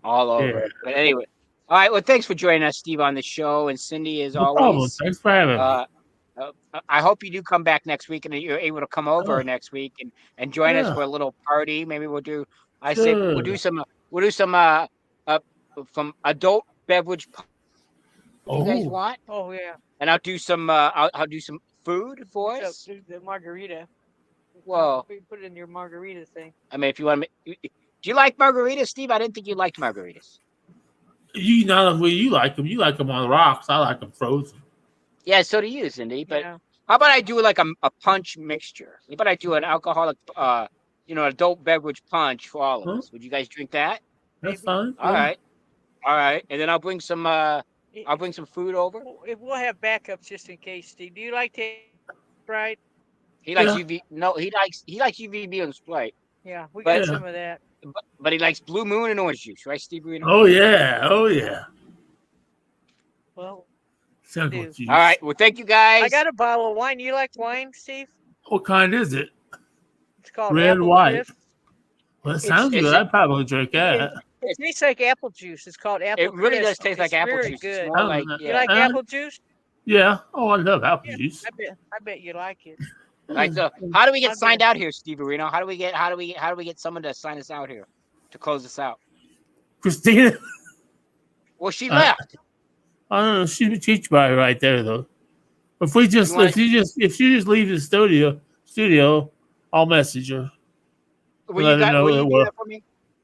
Speaker 1: all over.
Speaker 4: Yeah.
Speaker 1: But anyway, all right. Well, thanks for joining us, Steve, on the show, and Cindy, as
Speaker 4: No problem.
Speaker 1: always.
Speaker 4: Thanks for having me.
Speaker 1: I hope you do come back next week, and you're able to come over
Speaker 4: Oh.
Speaker 1: next week and join us
Speaker 4: Yeah.
Speaker 1: for a little party. Maybe we'll do. I say we'll do
Speaker 4: Sure.
Speaker 1: some from adult beverage. You guys
Speaker 4: Oh.
Speaker 1: want?
Speaker 2: Oh yeah,
Speaker 1: And I'll do some. I'll do some food for
Speaker 2: so,
Speaker 1: us.
Speaker 2: the margarita.
Speaker 1: Well,
Speaker 2: Put it in your margarita thing.
Speaker 1: I mean, if you want to, do you like margaritas, Steve? I didn't think you liked margaritas.
Speaker 4: You know the way you like them. You like them on the rocks. I like them frozen.
Speaker 1: Yeah, so do you, Cindy. But
Speaker 2: Yeah.
Speaker 1: how about I do like a punch mixture? How about I do an alcoholic, adult beverage punch for all of
Speaker 4: Huh?
Speaker 1: us? Would you guys drink that?
Speaker 4: That's fine.
Speaker 1: All right, and then I'll bring some food over.
Speaker 2: If we'll have backups just in case, Steve. Do you like to Sprite?
Speaker 1: He likes
Speaker 4: Yeah.
Speaker 1: UV. No, he likes UVB and Sprite,
Speaker 2: Yeah, we
Speaker 1: But-
Speaker 2: got some of that.
Speaker 1: but he likes Blue Moon and orange juice, right, Steve? Reno?
Speaker 4: Oh yeah. Oh yeah.
Speaker 2: Well,
Speaker 4: Circle
Speaker 2: do.
Speaker 4: juice.
Speaker 1: All right. Well, thank you guys.
Speaker 2: I got a bottle of wine. You like wine, Steve?
Speaker 4: What kind is it?
Speaker 2: It's called
Speaker 4: Red,
Speaker 2: apple
Speaker 4: white.
Speaker 2: Crisp.
Speaker 4: Well, it
Speaker 1: It's-
Speaker 4: sounds
Speaker 1: is
Speaker 4: good.
Speaker 1: it-
Speaker 4: I'd probably drink that.
Speaker 2: It tastes like apple juice. It's called apple.
Speaker 1: It really does
Speaker 2: Crisp.
Speaker 1: taste like
Speaker 2: It's
Speaker 1: apple
Speaker 2: very
Speaker 1: juice.
Speaker 2: Good.
Speaker 1: It's more like
Speaker 2: You like
Speaker 4: Uh,
Speaker 2: apple juice?
Speaker 4: Yeah. Oh, I love apple
Speaker 2: Yeah,
Speaker 4: juice.
Speaker 2: I bet you like it.
Speaker 1: All right, so how do we get
Speaker 2: I'll
Speaker 1: signed
Speaker 2: go.
Speaker 1: out here, Steve Reno? How do we get someone to sign us out here to close us out?
Speaker 4: Christina.
Speaker 1: Well, she
Speaker 4: Uh,
Speaker 1: left.
Speaker 4: I don't know. She's probably right there though. If she just leave the studio, I'll message her.
Speaker 1: Will
Speaker 4: let her know
Speaker 1: will
Speaker 4: that
Speaker 1: you do
Speaker 4: we're-
Speaker 1: that for me?